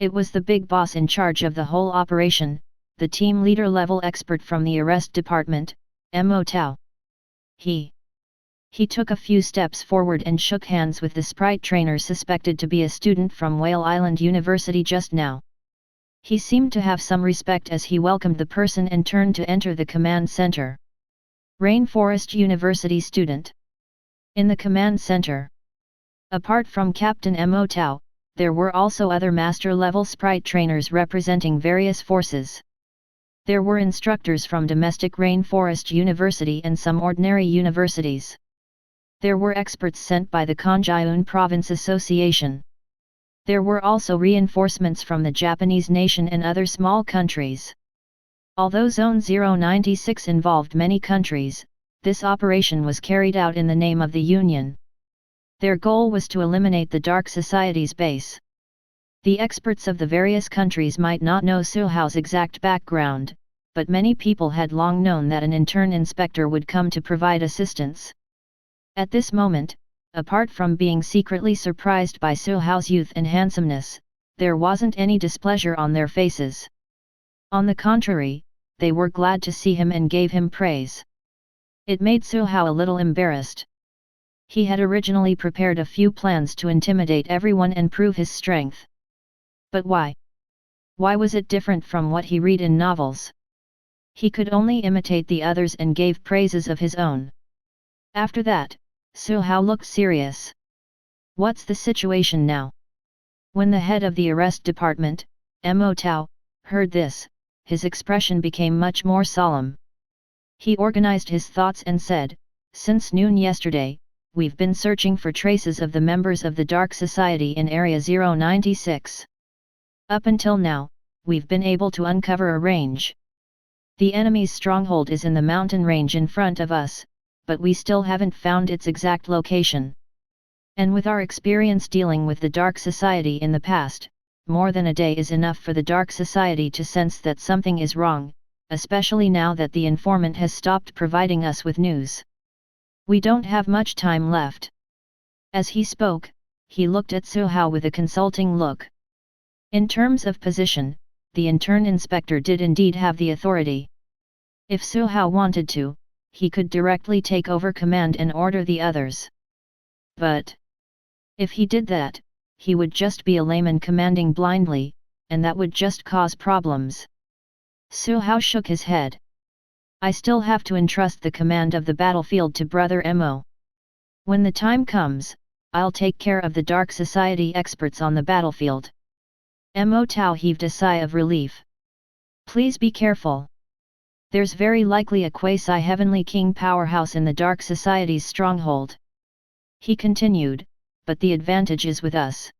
Speaker 1: It was the big boss in charge of the whole operation, the team leader level expert from the arrest department, Mo Tao. He took a few steps forward and shook hands with the sprite trainer suspected to be a student from Whale Island University just now. He seemed to have some respect as he welcomed the person and turned to enter the command center. Rainforest University student. In the command center. Apart from Captain Mo Tao, there were also other master-level sprite trainers representing various forces. There were instructors from domestic Rainforest University and some ordinary universities. There were experts sent by the Kanjiun Province Association. There were also reinforcements from the Japanese nation and other small countries. Although Zone 096 involved many countries, this operation was carried out in the name of the Union. Their goal was to eliminate the Dark Society's base. The experts of the various countries might not know Su Hao's exact background, but many people had long known that an intern inspector would come to provide assistance. At this moment, apart from being secretly surprised by Su Hao's youth and handsomeness, there wasn't any displeasure on their faces. On the contrary, they were glad to see him and gave him praise. It made Su Hao a little embarrassed. He had originally prepared a few plans to intimidate everyone and prove his strength. But why? Why was it different from what he read in novels? He could only imitate the others and gave praises of his own. After that, Su Hao looked serious. What's the situation now? When the head of the arrest department, Mo Tao, heard this, his expression became much more solemn. He organized his thoughts and said, "Since noon yesterday, we've been searching for traces of the members of the Dark Society in Area 096. Up until now, we've been able to uncover a range. The enemy's stronghold is in the mountain range in front of us, but we still haven't found its exact location. And with our experience dealing with the Dark Society in the past, more than a day is enough for the Dark Society to sense that something is wrong, especially now that the informant has stopped providing us with news. We don't have much time left." As he spoke, he looked at Su Hao with a consulting look. In terms of position, the intern inspector did indeed have the authority. If Su Hao wanted to, he could directly take over command and order the others. But if he did that, he would just be a layman commanding blindly, and that would just cause problems. Su Hao shook his head. "I still have to entrust the command of the battlefield to Brother Mo. When the time comes, I'll take care of the Dark Society experts on the battlefield." Mo Tao heaved a sigh of relief. "Please be careful. There's very likely a quasi-heavenly king powerhouse in the Dark Society's stronghold," he continued, "but the advantage is with us.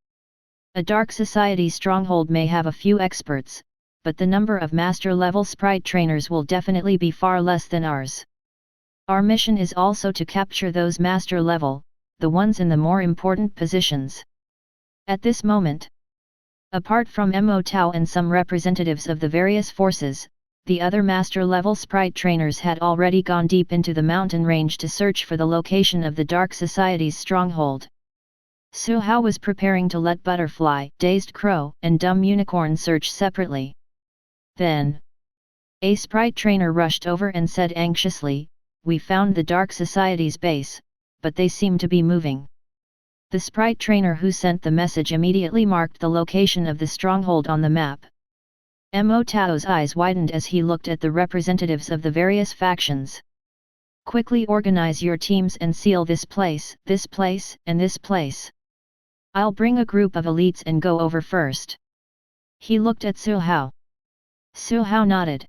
Speaker 1: A Dark Society stronghold may have a few experts, but the number of master-level sprite trainers will definitely be far less than ours. Our mission is also to capture those master-level, the ones in the more important positions." At this moment, apart from Mo Tao and some representatives of the various forces, the other master-level sprite trainers had already gone deep into the mountain range to search for the location of the Dark Society's stronghold. Su Hao was preparing to let Butterfly, Dazed Crow, and Dumb Unicorn search separately. Then, a sprite trainer rushed over and said anxiously, "We found the Dark Society's base, but they seem to be moving." The sprite trainer who sent the message immediately marked the location of the stronghold on the map. Mo Tao's eyes widened as he looked at the representatives of the various factions. "Quickly organize your teams and seal this place, and this place. I'll bring a group of elites and go over first." He looked at Su Hao. Su Hao nodded.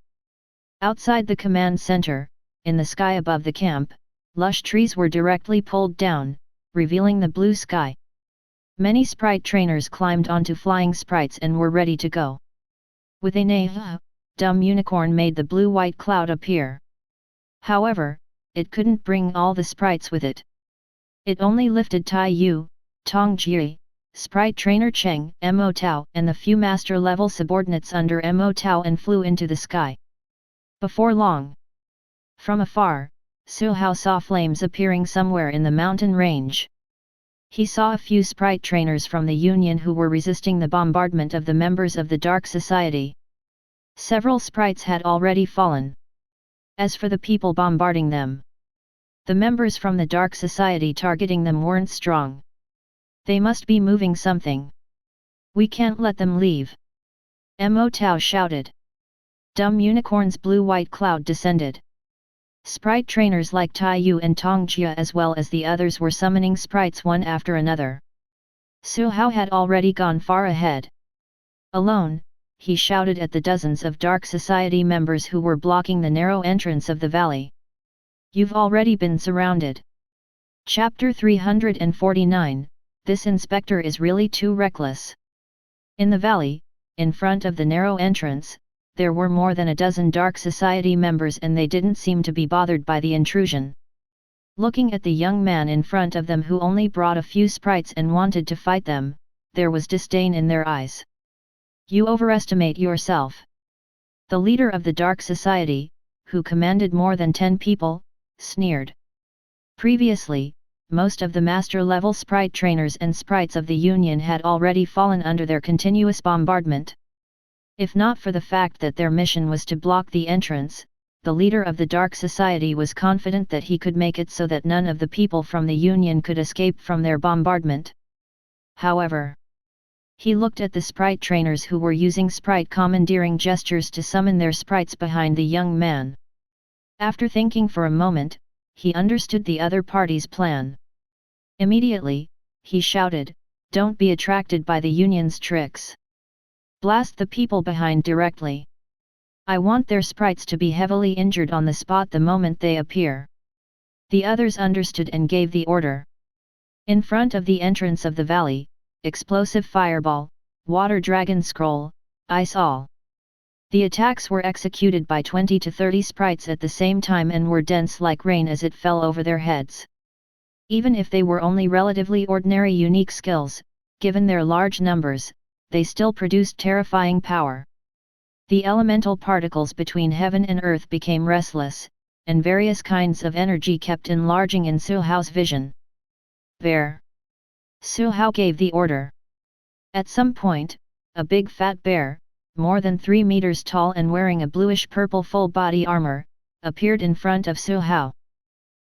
Speaker 1: Outside the command center, in the sky above the camp, lush trees were directly pulled down, revealing the blue sky. Many sprite trainers climbed onto flying sprites and were ready to go. With a neigh, Dumb Unicorn made the blue-white cloud appear. However, it couldn't bring all the sprites with it. It only lifted Tai Yu, Tong Jie, Sprite Trainer Cheng, Mo Tao, and the few master-level subordinates under Mo Tao and flew into the sky. Before long, from afar, Su Hao saw flames appearing somewhere in the mountain range. He saw a few sprite trainers from the Union who were resisting the bombardment of the members of the Dark Society. Several sprites had already fallen. As for the people bombarding them, the members from the Dark Society targeting them weren't strong. They must be moving something. We can't let them leave. Mo Tao shouted. Dumb Unicorn's blue-white cloud descended. Sprite trainers like Tai Yu and Tong Jia as well as the others were summoning sprites one after another. Su Hao had already gone far ahead. Alone, he shouted at the dozens of Dark Society members who were blocking the narrow entrance of the valley. "You've already been surrounded." Chapter 349, This inspector is really too reckless. In the valley, in front of the narrow entrance, there were more than a dozen Dark Society members and they didn't seem to be bothered by the intrusion. Looking at the young man in front of them who only brought a few sprites and wanted to fight them, there was disdain in their eyes. "You overestimate yourself." The leader of the Dark Society, who commanded more than 10 people, sneered. Previously, most of the master-level sprite trainers and sprites of the Union had already fallen under their continuous bombardment. If not for the fact that their mission was to block the entrance, the leader of the Dark Society was confident that he could make it so that none of the people from the Union could escape from their bombardment. However, He looked at the sprite trainers who were using sprite commandeering gestures to summon their sprites behind the young man. After thinking for a moment, he understood the other party's plan. Immediately, he shouted, "Don't be attracted by the Union's tricks. Blast the people behind directly. I want their sprites to be heavily injured on the spot the moment they appear." The others understood and gave the order. In front of the entrance of the valley, explosive fireball, water dragon scroll, ice all. The attacks were executed by 20 to 30 sprites at the same time and were dense like rain as it fell over their heads. Even if they were only relatively ordinary unique skills, given their large numbers, they still produced terrifying power. The elemental particles between heaven and earth became restless, and various kinds of energy kept enlarging in Su Hao's vision. Bear. Su Hao gave the order. At some point, a big fat bear, more than 3 meters tall and wearing a bluish-purple full-body armor, appeared in front of Su Hao.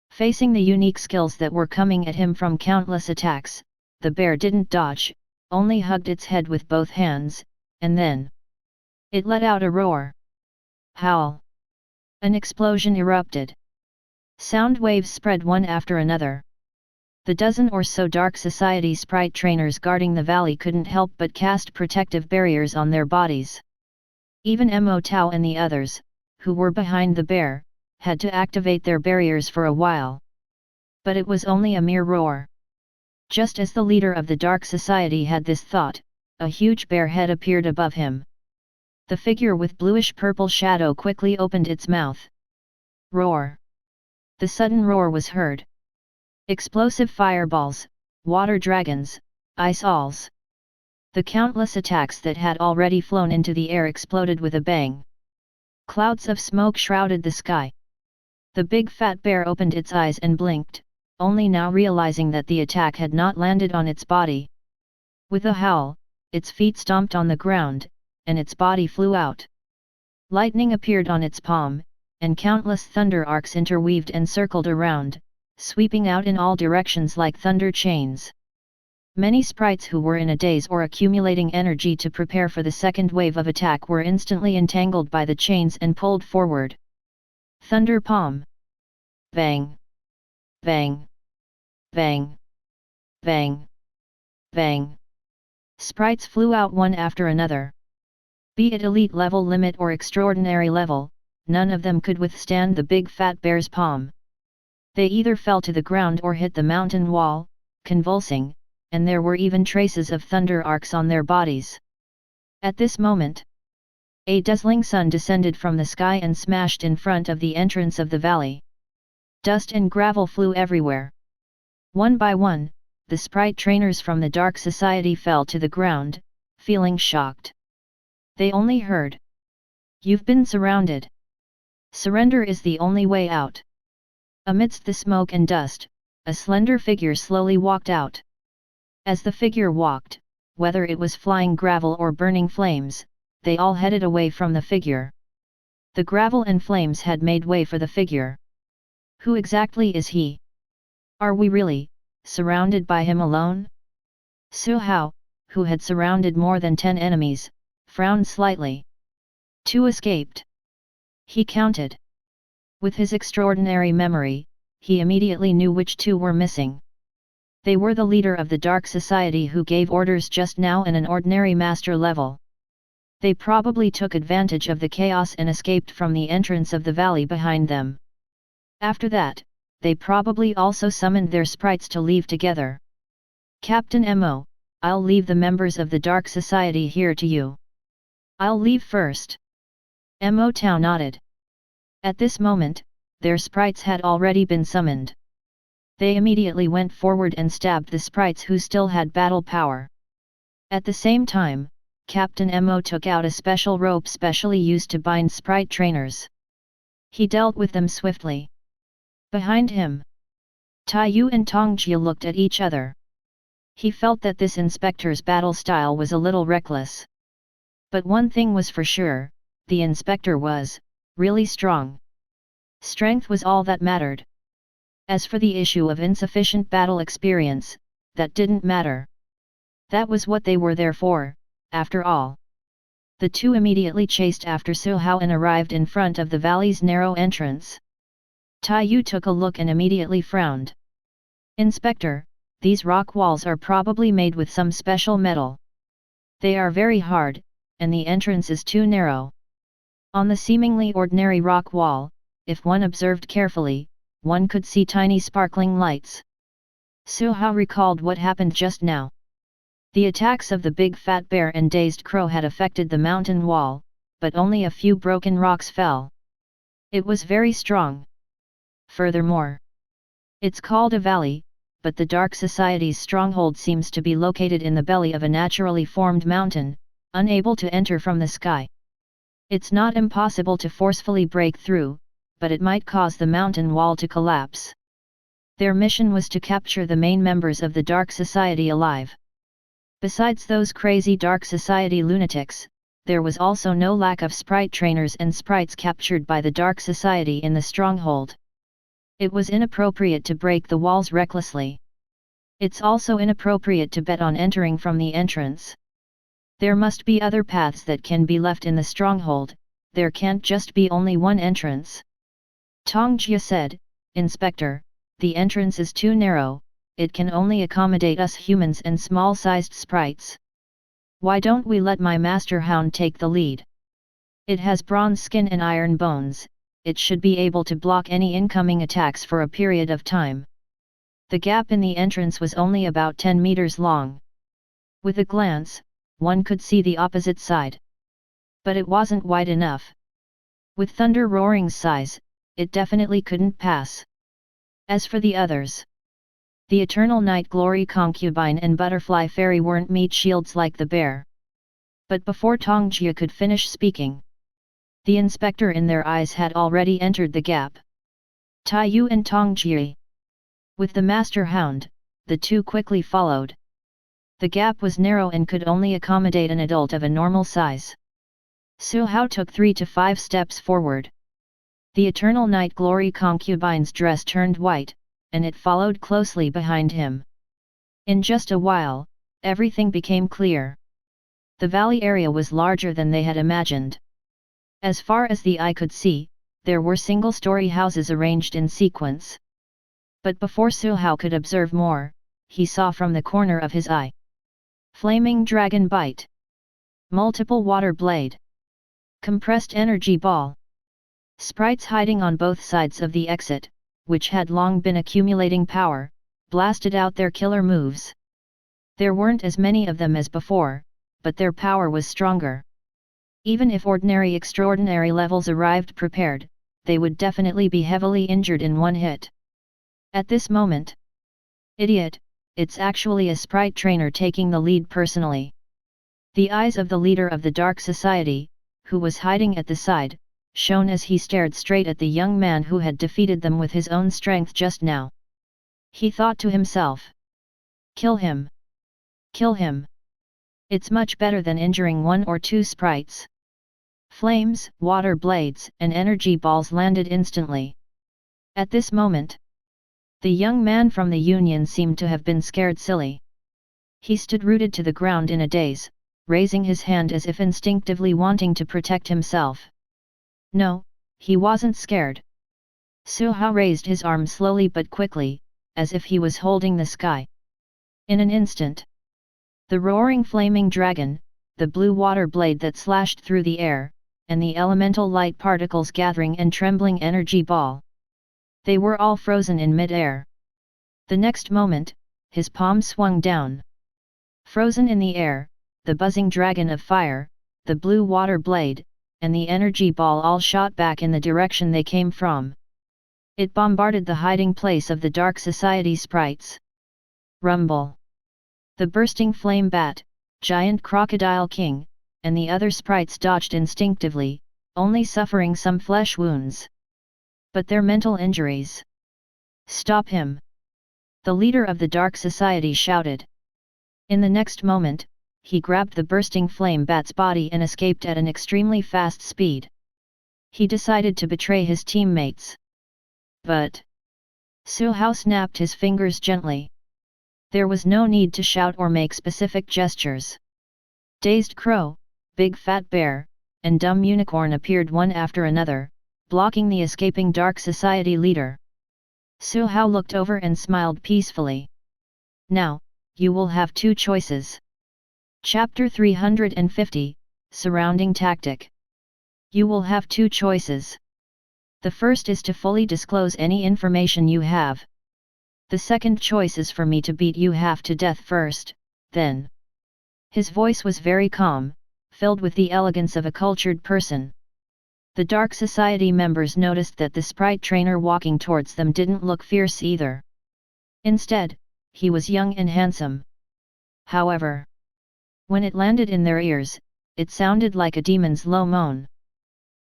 Speaker 1: Facing the unique skills that were coming at him from countless attacks, the bear didn't dodge, only hugged its head with both hands, and then it let out a roar. Howl! An explosion erupted. Sound waves spread one after another. The dozen or so Dark Society sprite trainers guarding the valley couldn't help but cast protective barriers on their bodies. Even Mo Tao and the others, who were behind the bear, had to activate their barriers for a while. But it was only a mere roar. Just as the leader of the Dark Society had this thought, a huge bear head appeared above him. The figure with bluish-purple shadow quickly opened its mouth. Roar! The sudden roar was heard. Explosive fireballs, water dragons, ice alls. The countless attacks that had already flown into the air exploded with a bang. Clouds of smoke shrouded the sky. The big fat bear opened its eyes and blinked, only now realizing that the attack had not landed on its body. With a howl, its feet stomped on the ground, and its body flew out. Lightning appeared on its palm, and countless thunder arcs interweaved and circled around, sweeping out in all directions like thunder chains. Many sprites who were in a daze or accumulating energy to prepare for the second wave of attack were instantly entangled by the chains and pulled forward. Thunder palm. Bang! Bang! Bang! Bang! Bang! Sprites flew out one after another. Be it elite level limit or extraordinary level, none of them could withstand the big fat bear's palm. They either fell to the ground or hit the mountain wall, convulsing, and there were even traces of thunder arcs on their bodies. At this moment, a dazzling sun descended from the sky and smashed in front of the entrance of the valley. Dust and gravel flew everywhere. One by one, the sprite trainers from the Dark Society fell to the ground, feeling shocked. They only heard, "You've been surrounded. Surrender is the only way out." Amidst the smoke and dust, a slender figure slowly walked out. As the figure walked, whether it was flying gravel or burning flames, they all headed away from the figure. The gravel and flames had made way for the figure. Who exactly is he? Are we really surrounded by him alone? Su Hao, who had surrounded more than 10 enemies, frowned slightly. 2 escaped. He counted. With his extraordinary memory, he immediately knew which 2 were missing. They were the leader of the Dark Society who gave orders just now and an ordinary master level. They probably took advantage of the chaos and escaped from the entrance of the valley behind them. After that, they probably also summoned their sprites to leave together. "Captain Mo, I'll leave the members of the Dark Society here to you." "I'll leave first." Mo Tao nodded. At this moment, their sprites had already been summoned. They immediately went forward and stabbed the sprites who still had battle power. At the same time, Captain Mo took out a special rope specially used to bind sprite trainers. He dealt with them swiftly. Behind him, Tai Yu and Tong Jia looked at each other. He felt that this inspector's battle style was a little reckless. But one thing was for sure, the inspector was really strong. Strength was all that mattered. As for the issue of insufficient battle experience, that didn't matter. That was what they were there for, after all. The two immediately chased after Su Hao and arrived in front of the valley's narrow entrance. Tai Yu took a look and immediately frowned. Inspector, these rock walls are probably made with some special metal. They are very hard, and the entrance is too narrow. On the seemingly ordinary rock wall, if one observed carefully, one could see tiny sparkling lights. Su Hao recalled what happened just now. The attacks of the big fat bear and dazed crow had affected the mountain wall, but only a few broken rocks fell. It was very strong. Furthermore, it's called a valley, but the Dark Society's stronghold seems to be located in the belly of a naturally formed mountain, unable to enter from the sky. It's not impossible to forcefully break through, but it might cause the mountain wall to collapse. Their mission was to capture the main members of the Dark Society alive. Besides those crazy Dark Society lunatics, there was also no lack of sprite trainers and sprites captured by the Dark Society in the stronghold. It was inappropriate to break the walls recklessly. It's also inappropriate to bet on entering from the entrance. There must be other paths that can be left in the stronghold, there can't just be only one entrance. Tong Jia said, Inspector, the entrance is too narrow, it can only accommodate us humans and small-sized sprites. Why don't we let my master hound take the lead? It has bronze skin and iron bones, it should be able to block any incoming attacks for a period of time. The gap in the entrance was only about 10 meters long. With a glance, one could see the opposite side. But it wasn't wide enough. With Thunder Roaring's size, it definitely couldn't pass. As for the others, the Eternal Night Glory Concubine and Butterfly Fairy weren't meat shields like the bear. But before Tong Jia could finish speaking, the inspector in their eyes had already entered the gap. Tai Yu and Tong Jia. With the Master Hound, the two quickly followed. The gap was narrow and could only accommodate an adult of a normal size. Su Hao took 3 to 5 steps forward. The Eternal Night Glory Concubine's dress turned white, and it followed closely behind him. In just a while, everything became clear. The valley area was larger than they had imagined. As far as the eye could see, there were single-story houses arranged in sequence. But before Su Hao could observe more, he saw from the corner of his eye. Flaming Dragon Bite. Multiple Water Blade. Compressed Energy Ball. Sprites hiding on both sides of the exit, which had long been accumulating power, blasted out their killer moves. There weren't as many of them as before, but their power was stronger. Even if ordinary extraordinary levels arrived prepared, they would definitely be heavily injured in one hit. At this moment, idiot, it's actually a sprite trainer taking the lead personally. The eyes of the leader of the Dark Society, who was hiding at the side, shone as he stared straight at the young man who had defeated them with his own strength just now. He thought to himself. Kill him! Kill him! It's much better than injuring 1 or 2 sprites. Flames, water blades, and energy balls landed instantly. At this moment, the young man from the Union seemed to have been scared silly. He stood rooted to the ground in a daze, raising his hand as if instinctively wanting to protect himself. No, he wasn't scared. Su Hao raised his arm slowly but quickly, as if he was holding the sky. In an instant, the roaring flaming dragon, the blue water blade that slashed through the air, and the elemental light particles gathering and trembling energy ball. They were all frozen in mid-air. The next moment, his palm swung down. Frozen in the air, the buzzing dragon of fire, the blue water blade, and the energy ball all shot back in the direction they came from. It bombarded the hiding place of the Dark Society sprites. Rumble! The bursting flame bat, giant crocodile king, and the other sprites dodged instinctively, only suffering some flesh wounds. But their mental injuries. Stop him! The leader of the Dark Society shouted. In the next moment, he grabbed the bursting flame bat's body and escaped at an extremely fast speed. He decided to betray his teammates. But Su Hao snapped his fingers gently. There was no need to shout or make specific gestures. Dazed Crow, Big Fat Bear, and Dumb Unicorn appeared one after another, blocking the escaping Dark Society leader. Su Hao looked over and smiled peacefully. Now, you will have two choices. Chapter 350, Surrounding Tactic. You will have two choices. The first is to fully disclose any information you have. The second choice is for me to beat you half to death first, then. His voice was very calm, filled with the elegance of a cultured person. The Dark Society members noticed that the sprite trainer walking towards them didn't look fierce either. Instead, he was young and handsome. However, when it landed in their ears, it sounded like a demon's low moan.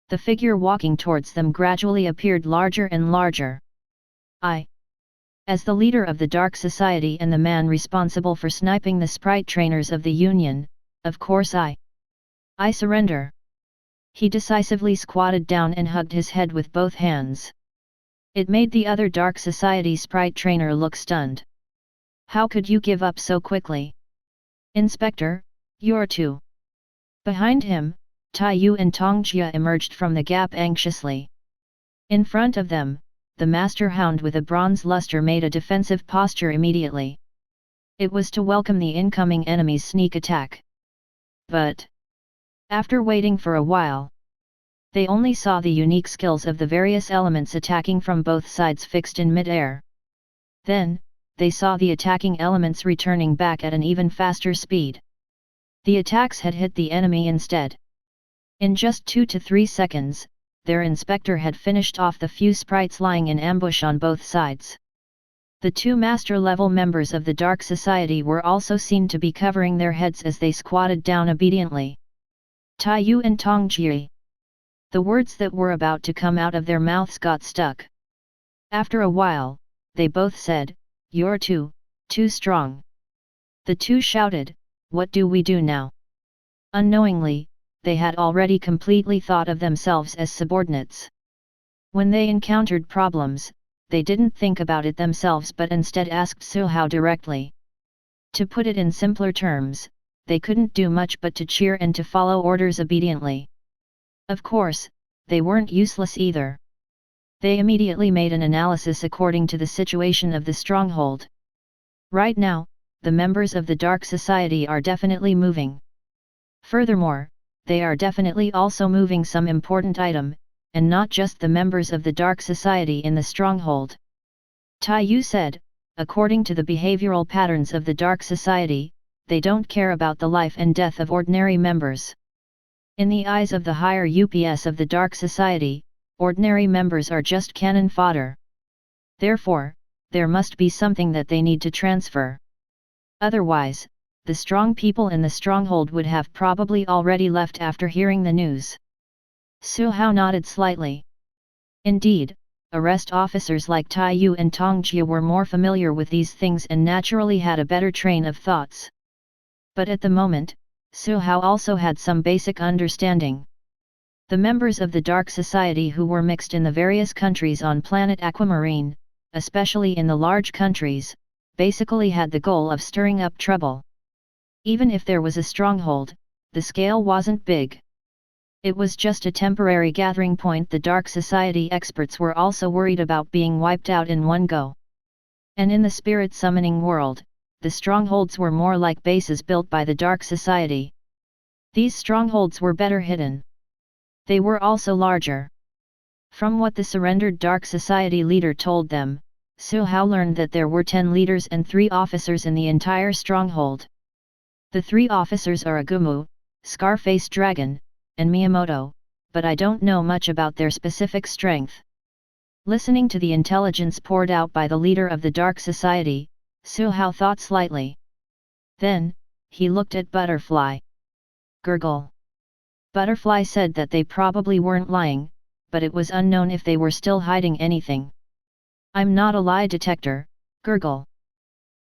Speaker 1: The figure walking towards them gradually appeared larger and larger. As the leader of the Dark Society and the man responsible for sniping the sprite trainers of the Union, of course I surrender. He decisively squatted down and hugged his head with both hands. It made the other Dark Society sprite trainer look stunned. How could you give up so quickly? Inspector, you're too. Behind him, Tai Yu and Tong Jia emerged from the gap anxiously. In front of them, the Master Hound with a bronze luster made a defensive posture immediately. It was to welcome the incoming enemy's sneak attack. But after waiting for a while, they only saw the unique skills of the various elements attacking from both sides fixed in mid-air. Then, they saw the attacking elements returning back at an even faster speed. The attacks had hit the enemy instead. In just 2 to 3 seconds, their inspector had finished off the few sprites lying in ambush on both sides. The two master-level members of the Dark Society were also seen to be covering their heads as they squatted down obediently. Tai Yu and Tong Jia. The words that were about to come out of their mouths got stuck. After a while, they both said, "You're too strong." The two shouted, "What do we do now?" Unknowingly, they had already completely thought of themselves as subordinates. When they encountered problems, they didn't think about it themselves but instead asked Su Hao directly. To put it in simpler terms, they couldn't do much but to cheer and to follow orders obediently. Of course, they weren't useless either. They immediately made an analysis according to the situation of the stronghold. Right now, the members of the Dark Society are definitely moving. Furthermore, they are definitely also moving some important item, and not just the members of the Dark Society in the stronghold. Tai Yu said, according to the behavioral patterns of the Dark Society, they don't care about the life and death of ordinary members. In the eyes of the higher UPS of the Dark Society, ordinary members are just cannon fodder. Therefore, there must be something that they need to transfer. Otherwise, the strong people in the stronghold would have probably already left after hearing the news. Su Hao nodded slightly. Indeed, arrest officers like Tai Yu and Tong Jia were more familiar with these things and naturally had a better train of thoughts. But at the moment, Su Hao also had some basic understanding. The members of the Dark Society who were mixed in the various countries on planet Aquamarine, especially in the large countries, basically had the goal of stirring up trouble. Even if there was a stronghold, the scale wasn't big. It was just a temporary gathering point. The Dark Society experts were also worried about being wiped out in one go. And in the spirit summoning world, the strongholds were more like bases built by the Dark Society. These strongholds were better hidden. They were also larger. From what the surrendered Dark Society leader told them, Su Hao learned that there were 10 leaders and 3 officers in the entire stronghold. The 3 officers are Agumu, Scarface Dragon, and Miyamoto, but I don't know much about their specific strength. Listening to the intelligence poured out by the leader of the Dark Society, Su Hao thought slightly. Then, he looked at Butterfly. Gurgle. Butterfly said that they probably weren't lying, but it was unknown if they were still hiding anything. I'm not a lie detector, Gurgle.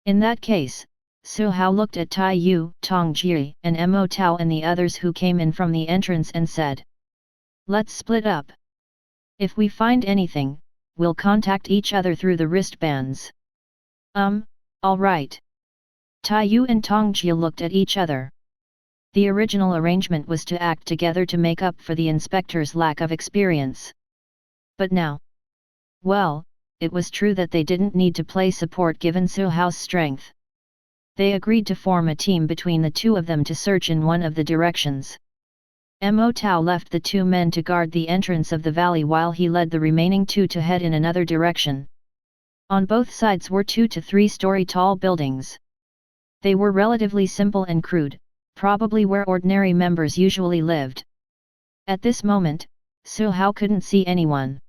Speaker 1: In that case, Su Hao looked at Tai Yu, Tong Jia, and Mo Tao and the others who came in from the entrance and said, "Let's split up. If we find anything, we'll contact each other through the wristbands." All right. Taiyu and Tongjia looked at each other. The original arrangement was to act together to make up for the inspector's lack of experience. But now, well, it was true that they didn't need to play support given Su Hao's strength. They agreed to form a team between the two of them to search in one of the directions. Mo Tao left the two men to guard the entrance of the valley while he led the remaining two to head in another direction. On both sides were 2 to 3 story tall buildings. They were relatively simple and crude, probably where ordinary members usually lived. At this moment, Su Hao couldn't see anyone.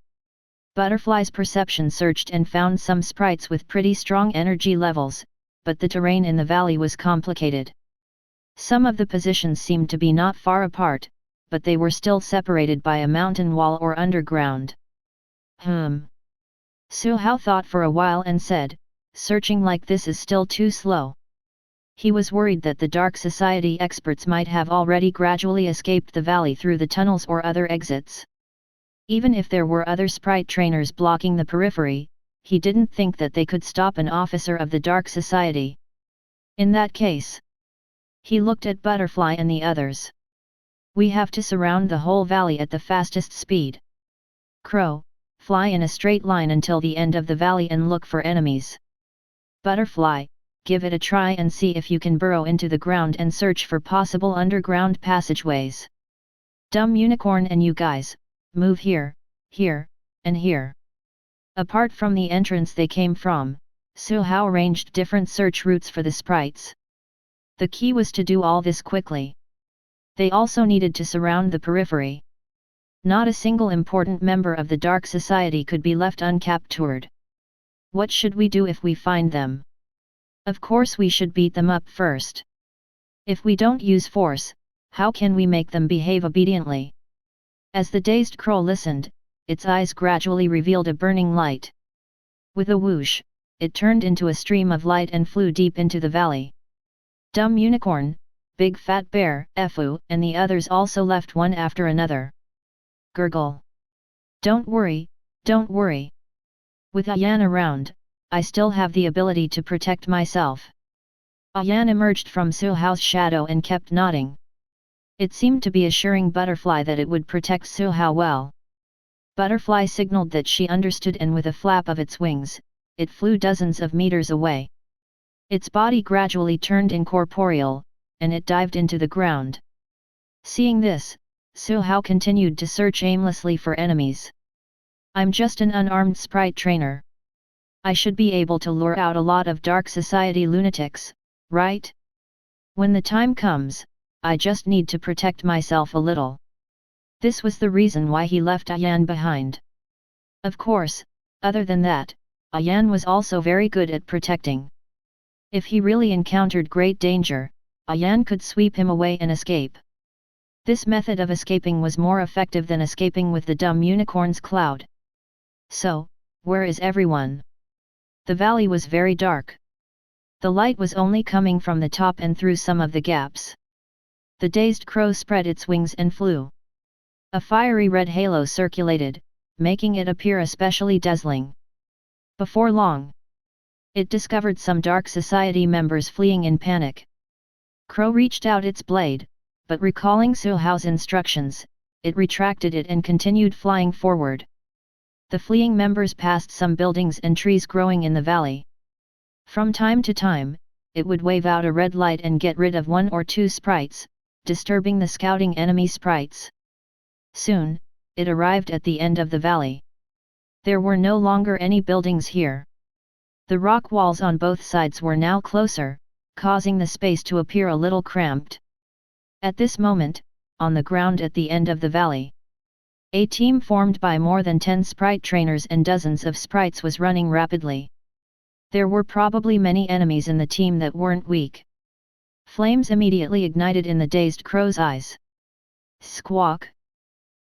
Speaker 1: Butterfly's perception searched and found some sprites with pretty strong energy levels, but the terrain in the valley was complicated. Some of the positions seemed to be not far apart, but they were still separated by a mountain wall or underground. Su Hao thought for a while and said, searching like this is still too slow. He was worried that the Dark Society experts might have already gradually escaped the valley through the tunnels or other exits. Even if there were other sprite trainers blocking the periphery, he didn't think that they could stop an officer of the Dark Society. In that case, he looked at Butterfly and the others. We have to surround the whole valley at the fastest speed. Crow, fly in a straight line until the end of the valley and look for enemies. Butterfly, give it a try and see if you can burrow into the ground and search for possible underground passageways. Dumb Unicorn and you guys, move here, here, and here. Apart from the entrance they came from, Su Hao arranged different search routes for the sprites. The key was to do all this quickly. They also needed to surround the periphery. Not a single important member of the Dark Society could be left uncaptured. What should we do if we find them? Of course we should beat them up first. If we don't use force, how can we make them behave obediently? As the dazed crow listened, its eyes gradually revealed a burning light. With a whoosh, it turned into a stream of light and flew deep into the valley. Dumb Unicorn, Big Fat Bear, Fu, and the others also left one after another. Gurgle. Don't worry, don't worry. With Ayan around, I still have the ability to protect myself. Ayan emerged from Su Hao's shadow and kept nodding. It seemed to be assuring Butterfly that it would protect Su Hao well. Butterfly signaled that she understood and with a flap of its wings, it flew dozens of meters away. Its body gradually turned incorporeal, and it dived into the ground. Seeing this, Su Hao continued to search aimlessly for enemies. I'm just an unarmed sprite trainer. I should be able to lure out a lot of Dark Society lunatics, right? When the time comes, I just need to protect myself a little. This was the reason why he left Ayan behind. Of course, other than that, Ayan was also very good at protecting. If he really encountered great danger, Ayan could sweep him away and escape. This method of escaping was more effective than escaping with the dumb unicorn's cloud. So, where is everyone? The valley was very dark. The light was only coming from the top and through some of the gaps. The dazed crow spread its wings and flew. A fiery red halo circulated, making it appear especially dazzling. Before long, it discovered some Dark Society members fleeing in panic. Crow reached out its blade, but recalling Su Hao's instructions, it retracted it and continued flying forward. The fleeing members passed some buildings and trees growing in the valley. From time to time, it would wave out a red light and get rid of 1 or 2 sprites, disturbing the scouting enemy sprites. Soon, it arrived at the end of the valley. There were no longer any buildings here. The rock walls on both sides were now closer, causing the space to appear a little cramped. At this moment, on the ground at the end of the valley, a team formed by more than 10 sprite trainers and dozens of sprites was running rapidly. There were probably many enemies in the team that weren't weak. Flames immediately ignited in the dazed crow's eyes. Squawk!